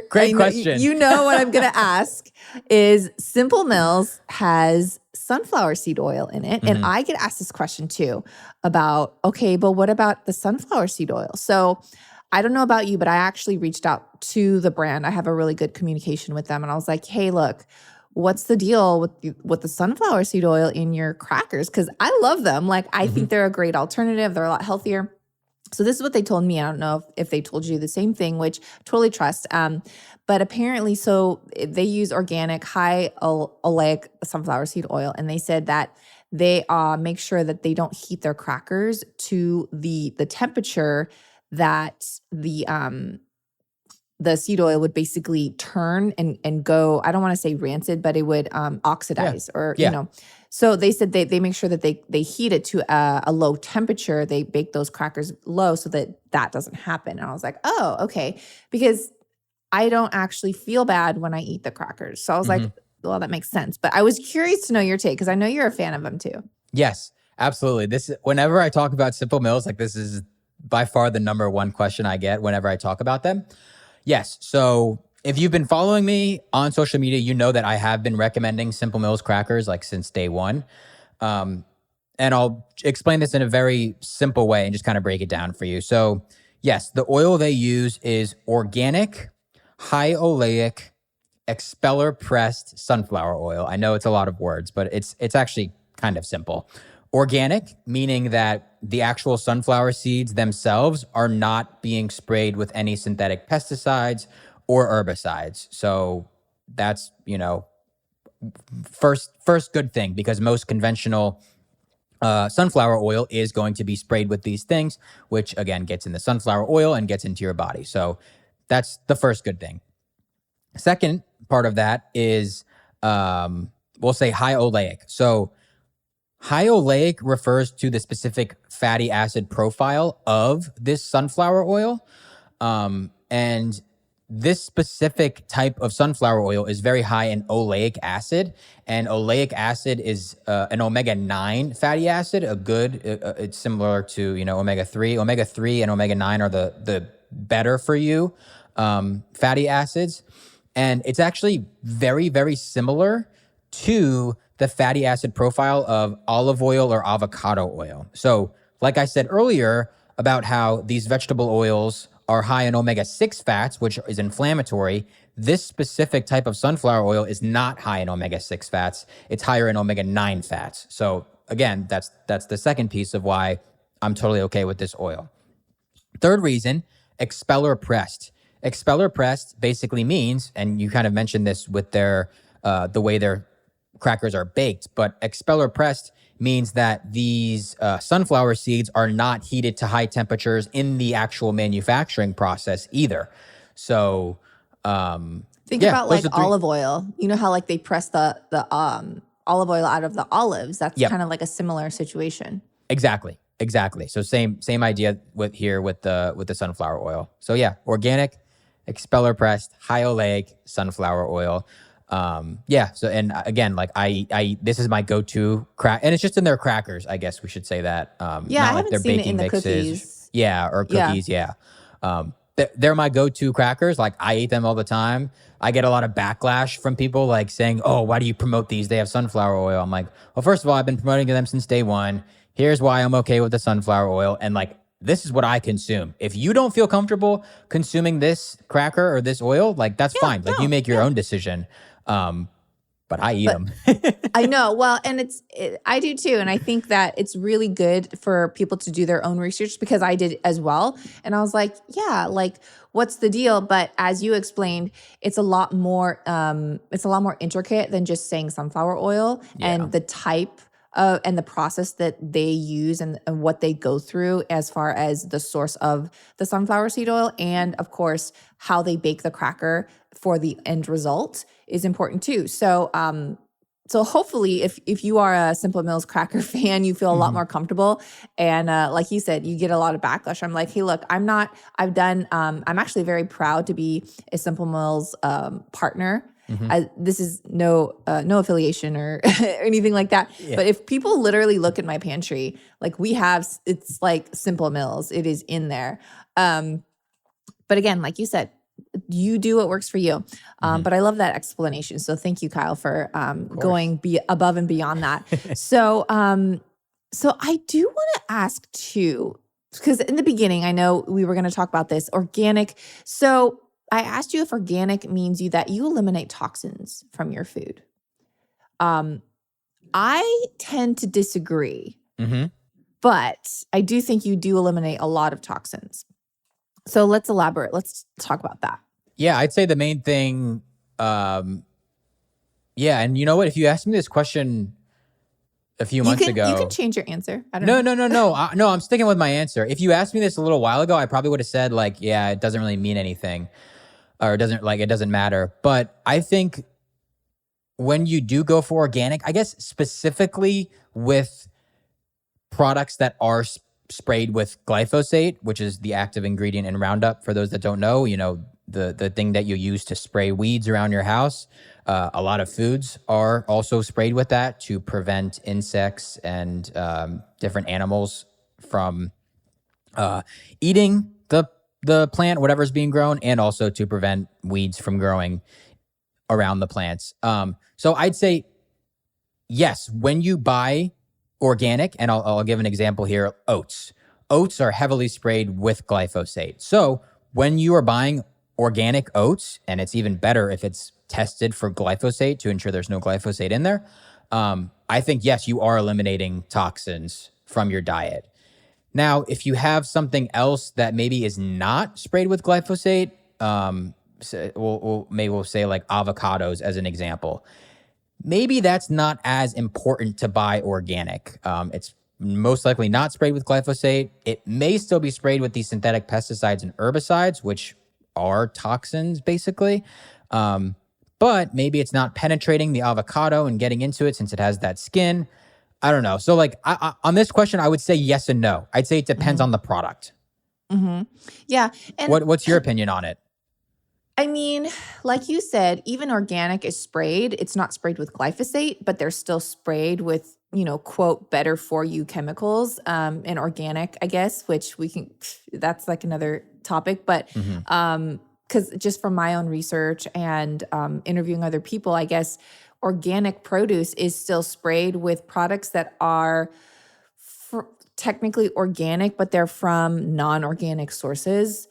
Great question. You know what I'm going to ask is, Simple Mills has sunflower seed oil in it. And I get asked this question too about, okay, but what about the sunflower seed oil? So I don't know about you, but I actually reached out to the brand. I have a really good communication with them. And I was like, hey, look, what's the deal with the sunflower seed oil in your crackers? Because I love them. Like, I think they're a great alternative. They're a lot healthier. So this is what they told me. I don't know if they told you the same thing, which totally trust. But apparently, so they use organic, high oleic sunflower seed oil. And they said that they make sure that they don't heat their crackers to the temperature that the seed oil would basically turn and go, I don't want to say rancid, but it would oxidize you know. So they said they make sure that they heat it to a low temperature. They bake those crackers low so that doesn't happen. And I was like, oh, okay. Because I don't actually feel bad when I eat the crackers. So I was like, that makes sense. But I was curious to know your take because I know you're a fan of them too. Yes, absolutely. Whenever I talk about Simple Mills, like this is by far the number one question I get whenever I talk about them. Yes. So if you've been following me on social media, you know that I have been recommending Simple Mills crackers like since day one. And I'll explain this in a very simple way and just kind of break it down for you. So yes, the oil they use is organic, high oleic, expeller pressed sunflower oil. I know it's a lot of words, but it's actually kind of simple. Organic, meaning that the actual sunflower seeds themselves are not being sprayed with any synthetic pesticides or herbicides. So that's, first good thing, because most conventional sunflower oil is going to be sprayed with these things, which again gets in the sunflower oil and gets into your body. So that's the first good thing. Second part of that is, we'll say high oleic. So high oleic refers to the specific fatty acid profile of this sunflower oil. And this specific type of sunflower oil is very high in oleic acid. And oleic acid is an omega-9 fatty acid, it's similar to, omega-3. Omega-3 and omega-9 are the better for you fatty acids. And it's actually very, very similar to the fatty acid profile of olive oil or avocado oil. So like I said earlier about how these vegetable oils are high in omega-6 fats, which is inflammatory, this specific type of sunflower oil is not high in omega-6 fats. It's higher in omega-9 fats. So again, that's the second piece of why I'm totally okay with this oil. Third reason, expeller pressed. Expeller pressed basically means, and you kind of mentioned this with the way their crackers are baked, but expeller pressed means that these sunflower seeds are not heated to high temperatures in the actual manufacturing process either. So think about like olive oil. You know how like they press the olive oil out of the olives? That's kind of like a similar situation. Exactly. So same idea with the sunflower oil. So yeah, organic, expeller pressed, high oleic sunflower oil. So, and again, like I this is my go-to crack, and it's just in their crackers, I guess we should say that. Not I like their seen baking it in the mixes. cookies. Yeah, or cookies, yeah. They're my go-to crackers. Like I eat them all the time. I get a lot of backlash from people like saying, "Oh, why do you promote these? They have sunflower oil." I'm like, well, first of all, I've been promoting them since day one. Here's why I'm okay with the sunflower oil, and like this is what I consume. If you don't feel comfortable consuming this cracker or this oil, like that's fine. Like you make your own decision. But I eat them. I know. Well, and I do too. And I think that it's really good for people to do their own research because I did as well. And I was like, yeah, like what's the deal? But as you explained, it's a lot more intricate than just saying sunflower oil and the type and the process that they use and what they go through as far as the source of the sunflower seed oil. And of course, how they bake the cracker for the end result is important too. So, so hopefully if you are a Simple Mills cracker fan, you feel a lot more comfortable. And like you said, you get a lot of backlash. I'm like, hey, look, I'm actually very proud to be a Simple Mills partner. This is no affiliation or anything like that. Yeah. But if people literally look at my pantry, like it's like Simple Mills. It is in there. But again, like you said, you do what works for you. But I love that explanation. So thank you, Kyle, for going above and beyond that. So I do want to ask too, because in the beginning, I know we were going to talk about this, organic. So I asked you if organic means that you eliminate toxins from your food. I tend to disagree, but I do think you do eliminate a lot of toxins. So let's elaborate. Let's talk about that. Yeah, I'd say the main thing, and you know what? If you asked me this question a few months ago. You can change your answer. I don't know. No, I'm sticking with my answer. If you asked me this a little while ago, I probably would have said like, yeah, it doesn't really mean anything or it doesn't matter. But I think when you do go for organic, I guess specifically with products that are sprayed with glyphosate, which is the active ingredient in Roundup. For those that don't know, the thing that you use to spray weeds around your house. A lot of foods are also sprayed with that to prevent insects and different animals from eating the plant, whatever's being grown, and also to prevent weeds from growing around the plants. So I'd say, yes, when you buy organic, and I'll give an example here, oats. Oats are heavily sprayed with glyphosate. So when you are buying organic oats, and it's even better if it's tested for glyphosate to ensure there's no glyphosate in there, I think, yes, you are eliminating toxins from your diet. Now, if you have something else that maybe is not sprayed with glyphosate, we'll say like avocados as an example. Maybe that's not as important to buy organic. It's most likely not sprayed with glyphosate. It may still be sprayed with these synthetic pesticides and herbicides, which are toxins basically. But maybe it's not penetrating the avocado and getting into it since it has that skin. I don't know. So like on this question, I would say yes and no. I'd say it depends on the product. Yeah. And What's your opinion on it? I mean, like you said, even organic is sprayed. It's not sprayed with glyphosate, but they're still sprayed with, quote, better for you chemicals in organic, I guess, which that's like another topic. But because just from my own research and interviewing other people, I guess organic produce is still sprayed with products that are technically organic, but they're from non-organic sources.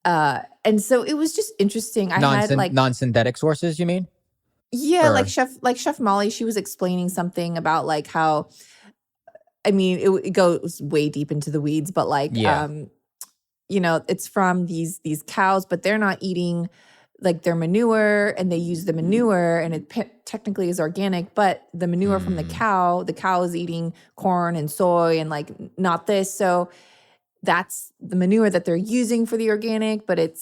And so it was just interesting. I had like non-synthetic sources, you mean? Yeah, like Chef Molly, she was explaining something about like how, I mean, it goes way deep into the weeds, but like, it's from these cows, but they're not eating like their manure, and they use the manure, and it technically is organic, but the manure from the cow is eating corn and soy and like not this. So that's the manure that they're using for the organic, but it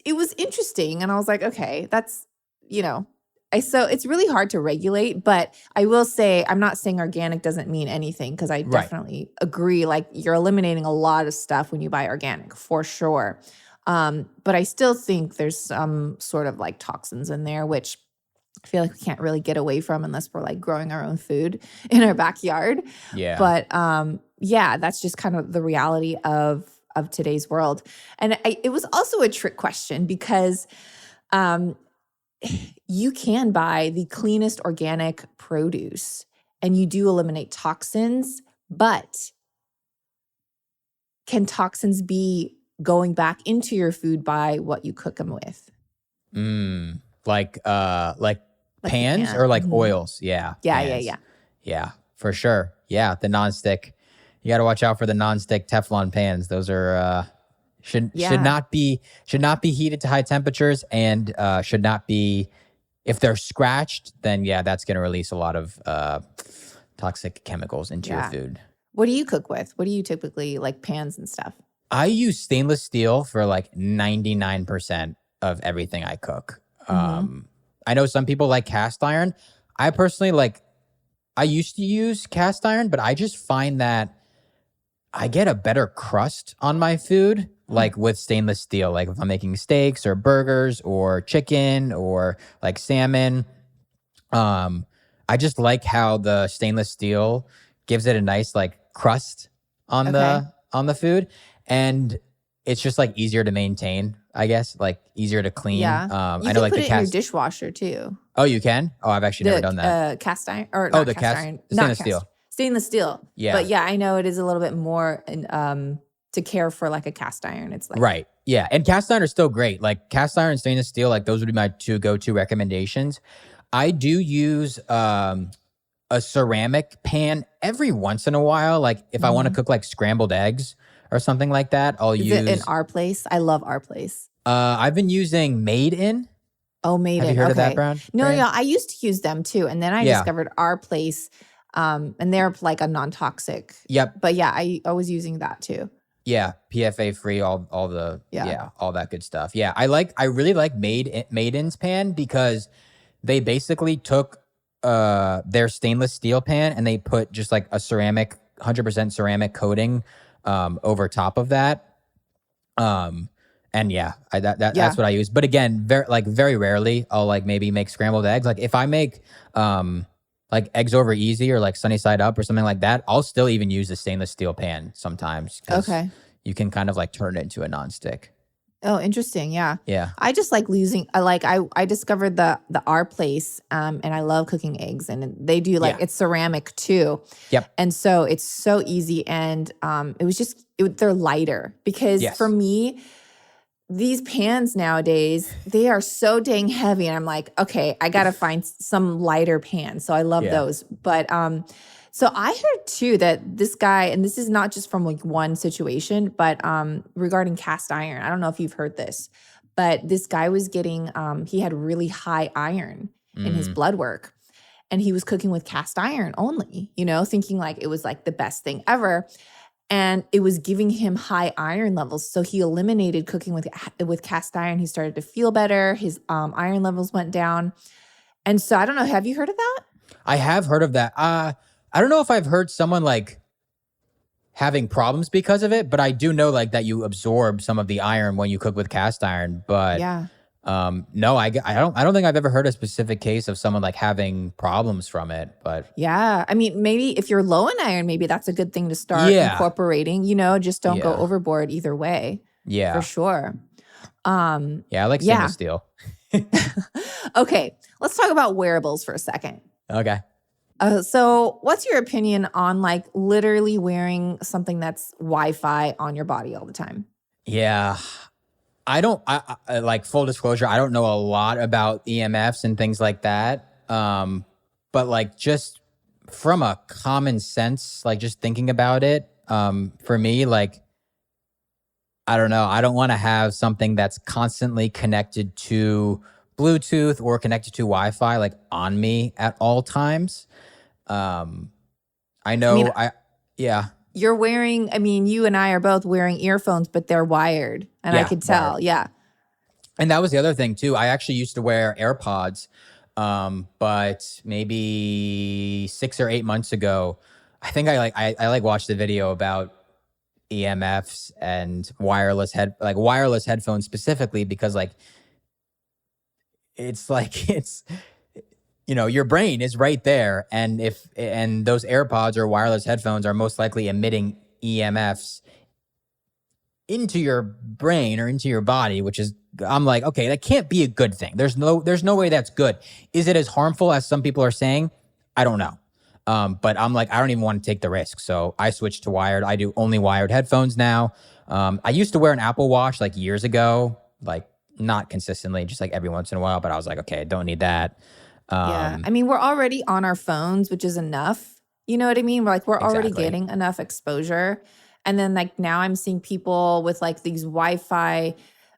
was interesting. And I was like, okay, that's, so it's really hard to regulate, but I will say, I'm not saying organic doesn't mean anything, because I definitely agree. Like, you're eliminating a lot of stuff when you buy organic, for sure. But I still think there's some sort of like toxins in there, which I feel like we can't really get away from unless we're like growing our own food in our backyard. Yeah. But that's just kind of the reality of today's world. And it was also a trick question because you can buy the cleanest organic produce and you do eliminate toxins, but can toxins be going back into your food by what you cook them with? Like pans or like oils? Yeah. Yeah, for sure. Yeah, the nonstick. You got to watch out for the nonstick Teflon pans. Those are should not be heated to high temperatures, and should not be, if they're scratched, then that's going to release a lot of toxic chemicals into your food. What do you cook with? What do you typically like, pans and stuff? I use stainless steel for like 99% of everything I cook. I know some people like cast iron. I personally I used to use cast iron, but I just find that I get a better crust on my food, like with stainless steel. Like if I'm making steaks or burgers or chicken or like salmon, I just like how the stainless steel gives it a nice like crust on the food, and it's just like easier to maintain, I guess, like easier to clean. Yeah, I know, like put it in your dishwasher too. Oh, you can? Oh, I've actually never done that. Cast iron or not cast iron, stainless steel. Stainless steel. Yeah, but I know it is a little bit more to care for like a cast iron. It's like right. Yeah, and cast iron are still great. Like cast iron and stainless steel, like those would be my two go-to recommendations. I do use a ceramic pan every once in a while. Like if I want to cook like scrambled eggs or something like that, I'll use. Is it in Our Place? I love Our Place. I've been using Made In. Oh, Made In. Have you heard of that brand? No, I used to use them too, and then I discovered Our Place, and they're like a non-toxic. Yep. But I was using that too. Yeah, PFA free, all that good stuff. Yeah, I really like Made In's pan because they basically took their stainless steel pan and they put just like a ceramic, 100% ceramic coating over top of that. And that's what I use. But again, very rarely I'll like maybe make scrambled eggs. Like if I make like eggs over easy or like sunny side up or something like that, I'll still even use the stainless steel pan sometimes. Okay. You can kind of like turn it into a nonstick. Oh, interesting. Yeah. Yeah. I just like I discovered the R Place and I love cooking eggs, and they do it's ceramic too. Yep. And so it's so easy, and they're lighter because for me, these pans nowadays, they are so dang heavy, and I'm like, okay, I got to find some lighter pans. So I love those. But so I heard too that this guy, and this is not just from like one situation, but regarding cast iron, I don't know if you've heard this, but this guy was getting, he had really high iron in his blood work, and he was cooking with cast iron only, thinking like it was like the best thing ever. And it was giving him high iron levels. So he eliminated cooking with cast iron. He started to feel better. His iron levels went down. And so I don't know, have you heard of that? I have heard of that. I don't know if I've heard someone like having problems because of it, but I do know like that you absorb some of the iron when you cook with cast iron. But no, I don't think I've ever heard a specific case of someone like having problems from it. But yeah, I mean, maybe if you're low in iron, maybe that's a good thing to start incorporating. Just don't go overboard either way. Yeah, for sure. I like stainless steel. Okay, let's talk about wearables for a second. Okay. So what's your opinion on like literally wearing something that's Wi-Fi on your body all the time? Yeah. I like full disclosure, I don't know a lot about EMFs and things like that. But like just from a common sense, like just thinking about it, for me, like, I don't know. I don't want to have something that's constantly connected to Bluetooth or connected to Wi-Fi, like on me at all times. I know you're wearing, you and I are both wearing earphones, but they're wired, and I could tell. Wired. Yeah. And that was the other thing too. I actually used to wear AirPods, but maybe 6 or 8 months ago, I think I watched a video about EMFs and wireless headphones specifically because like it's your brain is right there, and those AirPods or wireless headphones are most likely emitting EMFs into your brain or into your body, which is, I'm like, okay, that can't be a good thing. There's no way that's good. Is it as harmful as some people are saying? I don't know. But I'm like, I don't even want to take the risk. So I switched to wired. I do only wired headphones now. I used to wear an Apple Watch like years ago, like not consistently, just like every once in a while. But I was like, okay, I don't need that. We're already on our phones, which is enough. You know what I mean? We're already getting enough exposure. And then like now I'm seeing people with like these Wi-Fi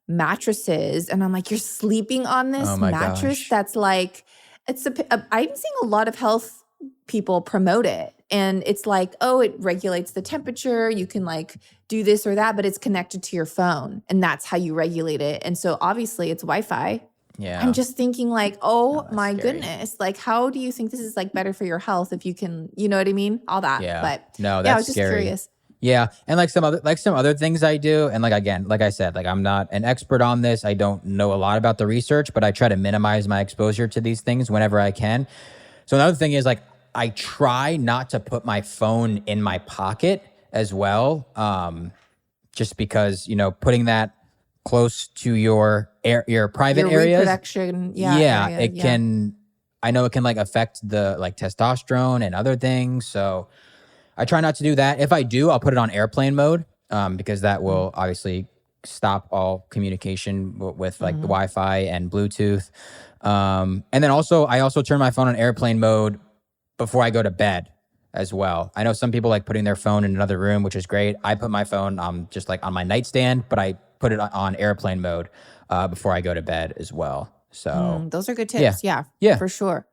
mattresses, and I'm like, you're sleeping on this mattress? Gosh. That's like, I'm seeing a lot of health people promote it, and it's like, oh, it regulates the temperature, you can like do this or that, but it's connected to your phone, and that's how you regulate it. And so obviously it's Wi-Fi. Yeah. I'm just thinking like, oh my goodness, like how do you think this is like better for your health if you can, you know what I mean? All that. Yeah. But no, that's I was just scary. Curious. Yeah. And like some other things I do. And like, again, like I said, like I'm not an expert on this. I don't know a lot about the research, but I try to minimize my exposure to these things whenever I can. So another thing is like, I try not to put my phone in my pocket as well. Just because, putting that close to your private areas. Reproduction. I know it can like affect the like testosterone and other things. So I try not to do that. If I do, I'll put it on airplane mode, because that will obviously stop all communication with like the Wi-Fi and Bluetooth. And then I also turn my phone on airplane mode before I go to bed as well. I know some people like putting their phone in another room, which is great. I put my phone just like on my nightstand, but I put it on airplane mode before I go to bed as well. So those are good tips. Yeah, for sure.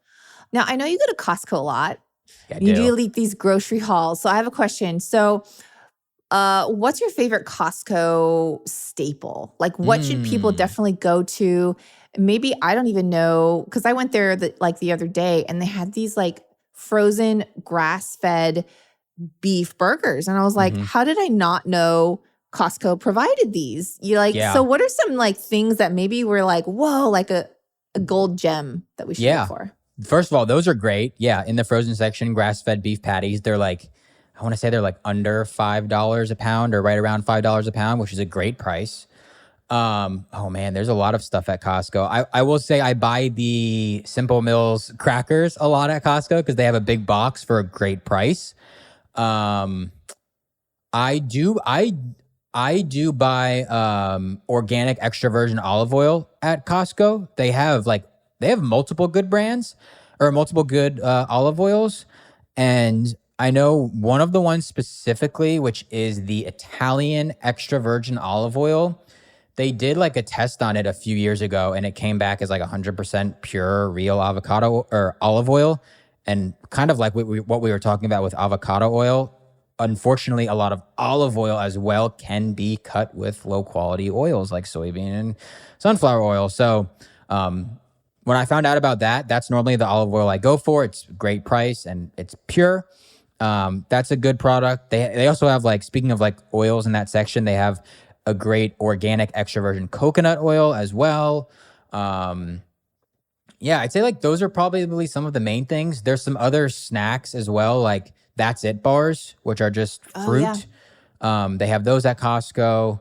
Now, I know you go to Costco a lot. Yeah, you do these grocery hauls. So I have a question. So what's your favorite Costco staple? Like what should people definitely go to? Maybe I don't even know, because I went there the other day and they had these like frozen grass-fed beef burgers. And I was like, how did I not know Costco provided these. Yeah. So what are some like things that maybe were like, whoa, like a gold gem that we should look for? First of all, those are great. Yeah. In the frozen section, grass-fed beef patties, they're like, I want to say they're like under $5 a pound or right around $5 a pound, which is a great price. Oh man, there's a lot of stuff at Costco. I will say I buy the Simple Mills crackers a lot at Costco because they have a big box for a great price. I do buy organic extra virgin olive oil at Costco. They have multiple good brands or multiple good olive oils. And I know one of the ones specifically, which is the Italian extra virgin olive oil. They did like a test on it a few years ago and it came back as like 100% pure real avocado or olive oil. And kind of like what we were talking about with avocado oil, unfortunately, a lot of olive oil as well can be cut with low quality oils like soybean and sunflower oil. So when I found out about that, that's normally the olive oil I go for. It's a great price and it's pure. That's a good product. They also have like, speaking of like oils in that section, they have a great organic extra virgin coconut oil as well. Yeah, I'd say like those are probably some of the main things. There's some other snacks as well, like That's It bars, which are just fruit. They have those at Costco,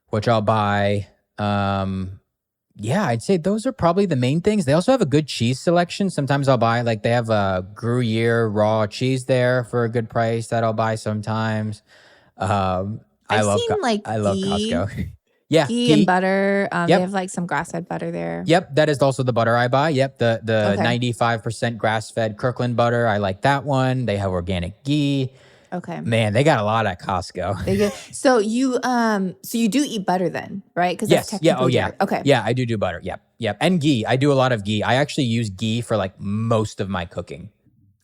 which I'll buy. Yeah, I'd say those are probably the main things. They also have a good cheese selection. Sometimes I'll buy, like they have a Gruyere raw cheese there for a good price that I'll buy sometimes. I love Costco. Yeah, ghee and butter. They have like some grass-fed butter there. Yep, that is also the butter I buy. Yep, the 95% grass-fed Kirkland butter. I like that one. They have organic ghee. Okay. Man, they got a lot at Costco. So you do eat butter then, right? Because yes. Yeah. Oh, yeah. Okay. Yeah, I do butter. Yep. And ghee. I do a lot of ghee. I actually use ghee for like most of my cooking.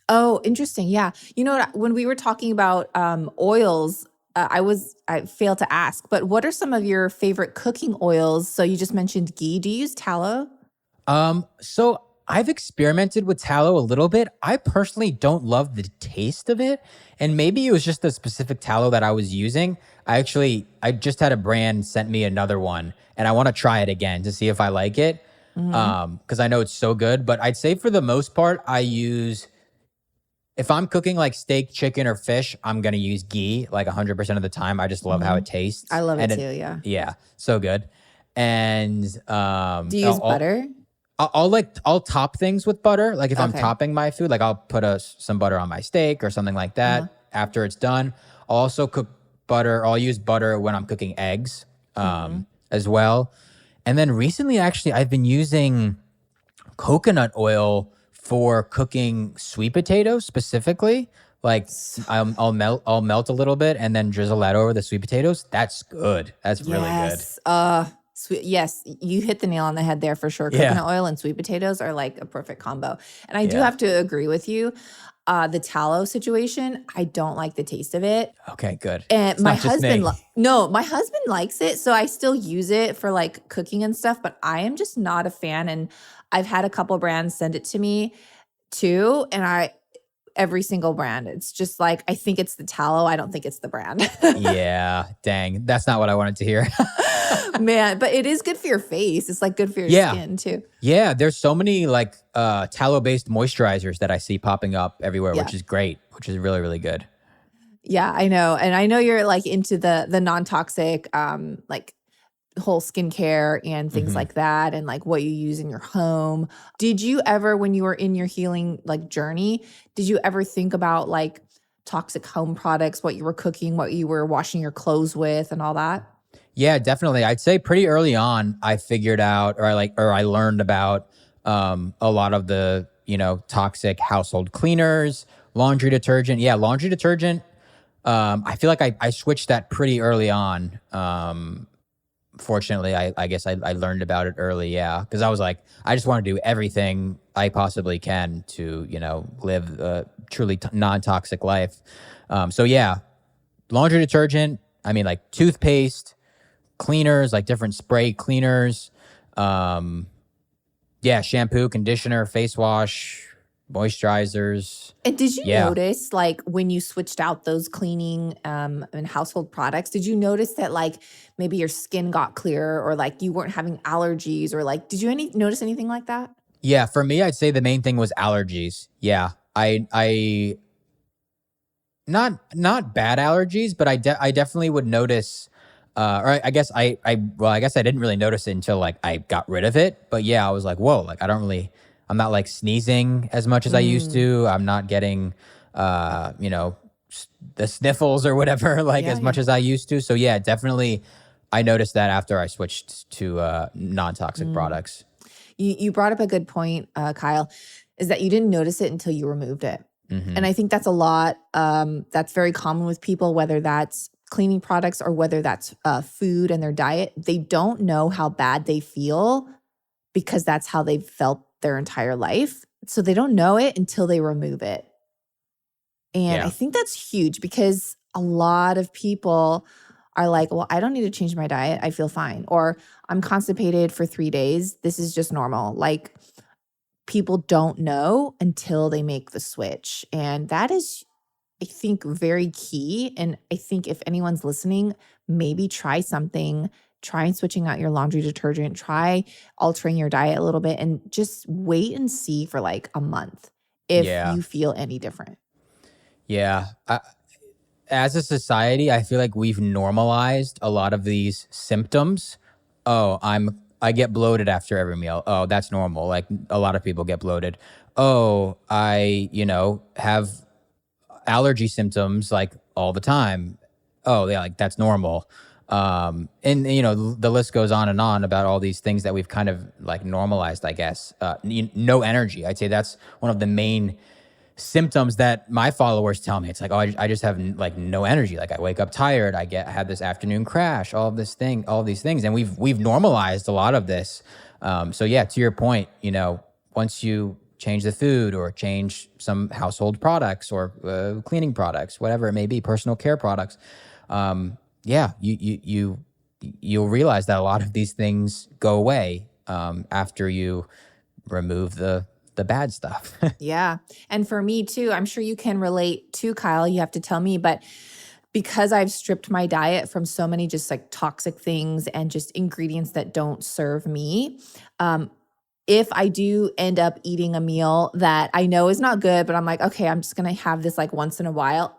Oh, interesting. Yeah. You know what? When we were talking about oils, I failed to ask, but what are some of your favorite cooking oils? So you just mentioned ghee. Do you use tallow? So I've experimented with tallow a little bit. I personally don't love the taste of it. And maybe it was just the specific tallow that I was using. I just had a brand sent me another one and I want to try it again to see if I like it. Because I know it's so good. But I'd say for the most part, if I'm cooking like steak, chicken, or fish, I'm going to use ghee like 100% of the time. I just love how it tastes. I love it too, yeah. Yeah, so good. And do you use butter? I'll top things with butter. Like if I'm topping my food, like I'll put some butter on my steak or something like that after it's done. I'll also cook butter. I'll use butter when I'm cooking eggs as well. And then recently, actually, I've been using coconut oil for cooking sweet potatoes specifically. Like I'll melt a little bit and then drizzle that over the sweet potatoes. That's good. That's really good. Yes, you hit the nail on the head there for sure. Coconut oil and sweet potatoes are like a perfect combo. And I do have to agree with you. The tallow situation, I don't like the taste of it. Okay, good. And my husband likes it, so I still use it for like cooking and stuff, but I am just not a fan. And I've had a couple brands send it to me too, and every single brand, it's just like, I think it's the tallow. I don't think it's the brand. Yeah, dang. That's not what I wanted to hear. Man, but it is good for your face. It's like good for your skin too. Yeah, there's so many like tallow-based moisturizers that I see popping up everywhere, which is great, which is really, really good. Yeah, I know. And I know you're like into the non-toxic like whole skincare and things like that, and like what you use in your home. Did you ever, when you were in your healing like journey, did you ever think about like toxic home products, what you were cooking, what you were washing your clothes with and all that? Yeah, definitely. I'd say pretty early on, I figured out, or I learned about a lot of the, toxic household cleaners, laundry detergent. Yeah, laundry detergent. I feel like I switched that pretty early on. Fortunately, I guess I learned about it early. Yeah, because I was like, I just want to do everything I possibly can to, live a truly non-toxic life. So yeah, laundry detergent. I mean, like toothpaste, cleaners, like different spray cleaners, shampoo, conditioner, face wash, moisturizers. And did you Yeah. notice, like, when you switched out those cleaning and household products, did you notice that, like, maybe your skin got clearer or, like, you weren't having allergies or, like, did you notice anything like that? Yeah, for me, I'd say the main thing was allergies. Yeah. I not bad allergies, but I definitely would notice or I guess I guess I didn't really notice it until like I got rid of it. But yeah, I was like, whoa, like I'm not like sneezing as much as I used Mm. to. I'm not getting the sniffles or whatever like Yeah, as yeah. much as I used to. So yeah, definitely I noticed that after I switched to non-toxic Mm. products. You brought up a good point, Kyle, is that you didn't notice it until you removed it. And Hmm. I think that's a lot. That's very common with people, whether that's cleaning products or whether that's food and their diet. They don't know how bad they feel because that's how they've felt their entire life. So they don't know it until they remove it. And I Yeah. think that's huge because a lot of people are like, well, I don't need to change my diet. I feel fine. Or I'm constipated for 3 days. This is just normal. Like, people don't know until they make the switch. And that is, I think, very key. And I think if anyone's listening, maybe try something, try switching out your laundry detergent, try altering your diet a little bit, and just wait and see for like a month if Yeah. you feel any different. Yeah. As a society, I feel like we've normalized a lot of these symptoms. Oh, I get bloated after every meal. Oh, that's normal. Like a lot of people get bloated. Oh, I, have allergy symptoms like all the time. Oh, yeah, like that's normal. And the list goes on and on about all these things that we've kind of like normalized, I guess. No energy. I'd say that's one of the main symptoms that my followers tell me. It's like, oh, I just have like no energy. Like I wake up tired. I have this afternoon crash. All these things, and we've normalized a lot of this. So yeah, to your point, once you change the food or change some household products or cleaning products, whatever it may be, personal care products, yeah, you'll realize that a lot of these things go away after you remove the bad stuff. Yeah. And for me too, I'm sure you can relate to, Kyle. You have to tell me, but because I've stripped my diet from so many just like toxic things and just ingredients that don't serve me, if I do end up eating a meal that I know is not good, but I'm like, okay, I'm just gonna have this like once in a while,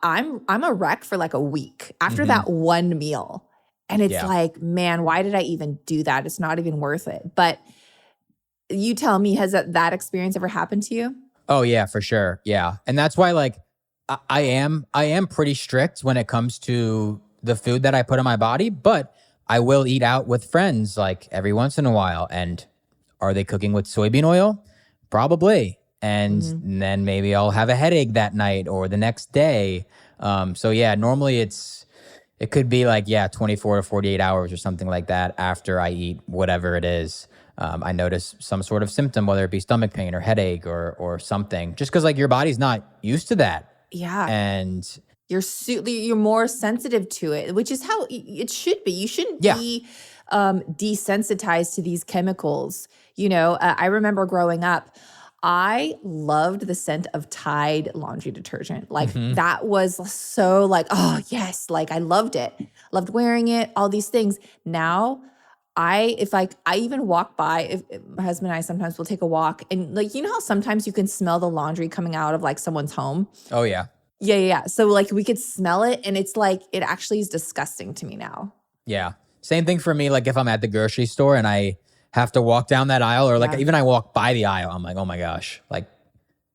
I'm a wreck for like a week after Hmm. that one meal. And it's Yeah. like, man, why did I even do that? It's not even worth it. But you tell me, has that experience ever happened to you? Oh yeah, for sure. Yeah. And that's why like I am pretty strict when it comes to the food that I put in my body, but I will eat out with friends like every once in a while. And are they cooking with soybean oil? Probably. And Mhm. then maybe I'll have a headache that night or the next day. So yeah, normally it could be like, yeah, 24 to 48 hours or something like that after I eat whatever it is. I notice some sort of symptom, whether it be stomach pain or headache or something, just because like your body's not used to that. Yeah. And You're more sensitive to it, which is how it should be. You shouldn't yeah. be desensitized to these chemicals. I remember growing up, I loved the scent of Tide laundry detergent. Like Hmm. that was so like, oh yes, like I loved it. Loved wearing it, all these things. Now if like I even walk by, if my husband and I sometimes will take a walk and like, how sometimes you can smell the laundry coming out of like someone's home. Oh yeah. Yeah, yeah, yeah. So like we could smell it and it's like it actually is disgusting to me now. Yeah. Same thing for me. Like if I'm at the grocery store and I have to walk down that aisle or like Yeah. even I walk by the aisle, I'm like, oh my gosh, like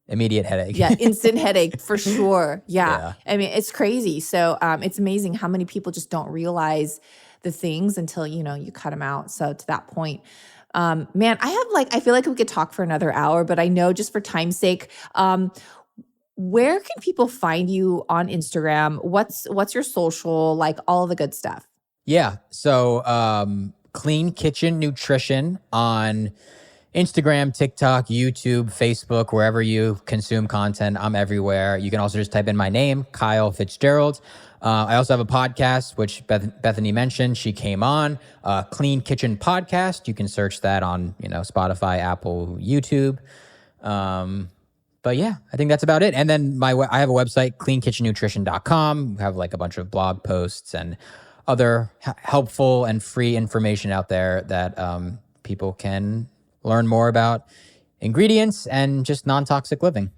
immediate headache. Yeah, instant headache for sure. Yeah. Yeah. I mean, it's crazy. So it's amazing how many people just don't realize the things until, you cut them out. So to that point, man, I feel like we could talk for another hour, but I know just for time's sake, where can people find you on Instagram? What's your social, like all the good stuff? Yeah. So Clean Kitchen Nutrition on Instagram, TikTok, YouTube, Facebook, wherever you consume content. I'm everywhere. You can also just type in my name, Kyle Fitzgerald. I also have a podcast, which Bethany mentioned. She came on, Clean Kitchen Podcast. You can search that on, Spotify, Apple, YouTube. But yeah, I think that's about it. And then I have a website, cleankitchennutrition.com. We have like a bunch of blog posts and other helpful and free information out there that people can learn more about ingredients and just non-toxic living.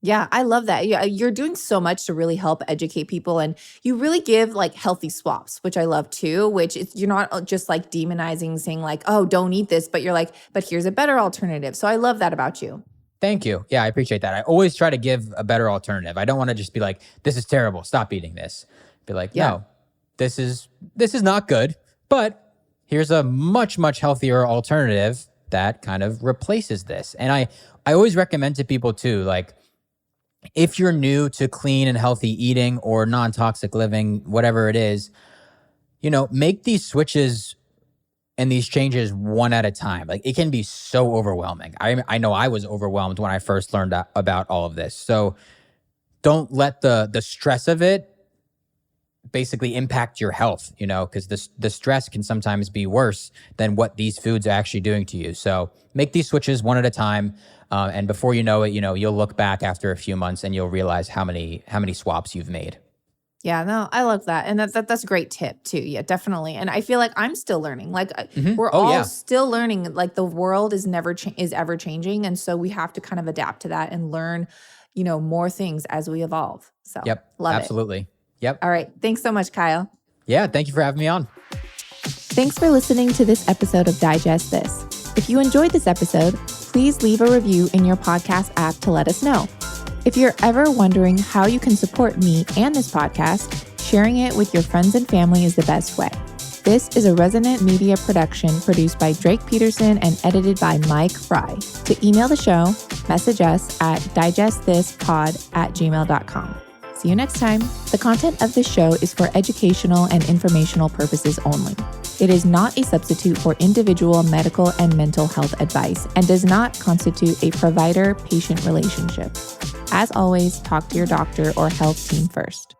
Yeah, I love that. Yeah, you're doing so much to really help educate people, and you really give like healthy swaps, which I love too, which is you're not just like demonizing saying like, "Oh, don't eat this," but you're like, "But here's a better alternative." So I love that about you. Thank you. Yeah, I appreciate that. I always try to give a better alternative. I don't want to just be like, "This is terrible. Stop eating this." Be like, "No, this is not good, but here's a much, much healthier alternative that kind of replaces this." And I always recommend to people too, like, if you're new to clean and healthy eating or non-toxic living, whatever it is, make these switches and these changes one at a time. Like, it can be so overwhelming. I know I was overwhelmed when I first learned about all of this. So don't let the stress of it basically impact your health, because the stress can sometimes be worse than what these foods are actually doing to you. So make these switches one at a time. And before you know it, you'll look back after a few months and you'll realize how many swaps you've made. Yeah, no, I love that. And that's a great tip too. Yeah, definitely. And I feel like I'm still learning. Like we're all still learning. Like the world is is ever changing. And so we have to kind of adapt to that and learn, more things as we evolve. So love absolutely. it. Yep. All right. Thanks so much, Kyle. Yeah, thank you for having me on. Thanks for listening to this episode of Digest This. If you enjoyed this episode, please leave a review in your podcast app to let us know. If you're ever wondering how you can support me and this podcast, sharing it with your friends and family is the best way. This is a Resonant Media production produced by Drake Peterson and edited by Mike Fry. To email the show, message us at digestthispod@gmail.com. See you next time. The content of this show is for educational and informational purposes only. It is not a substitute for individual medical and mental health advice and does not constitute a provider-patient relationship. As always, talk to your doctor or health team first.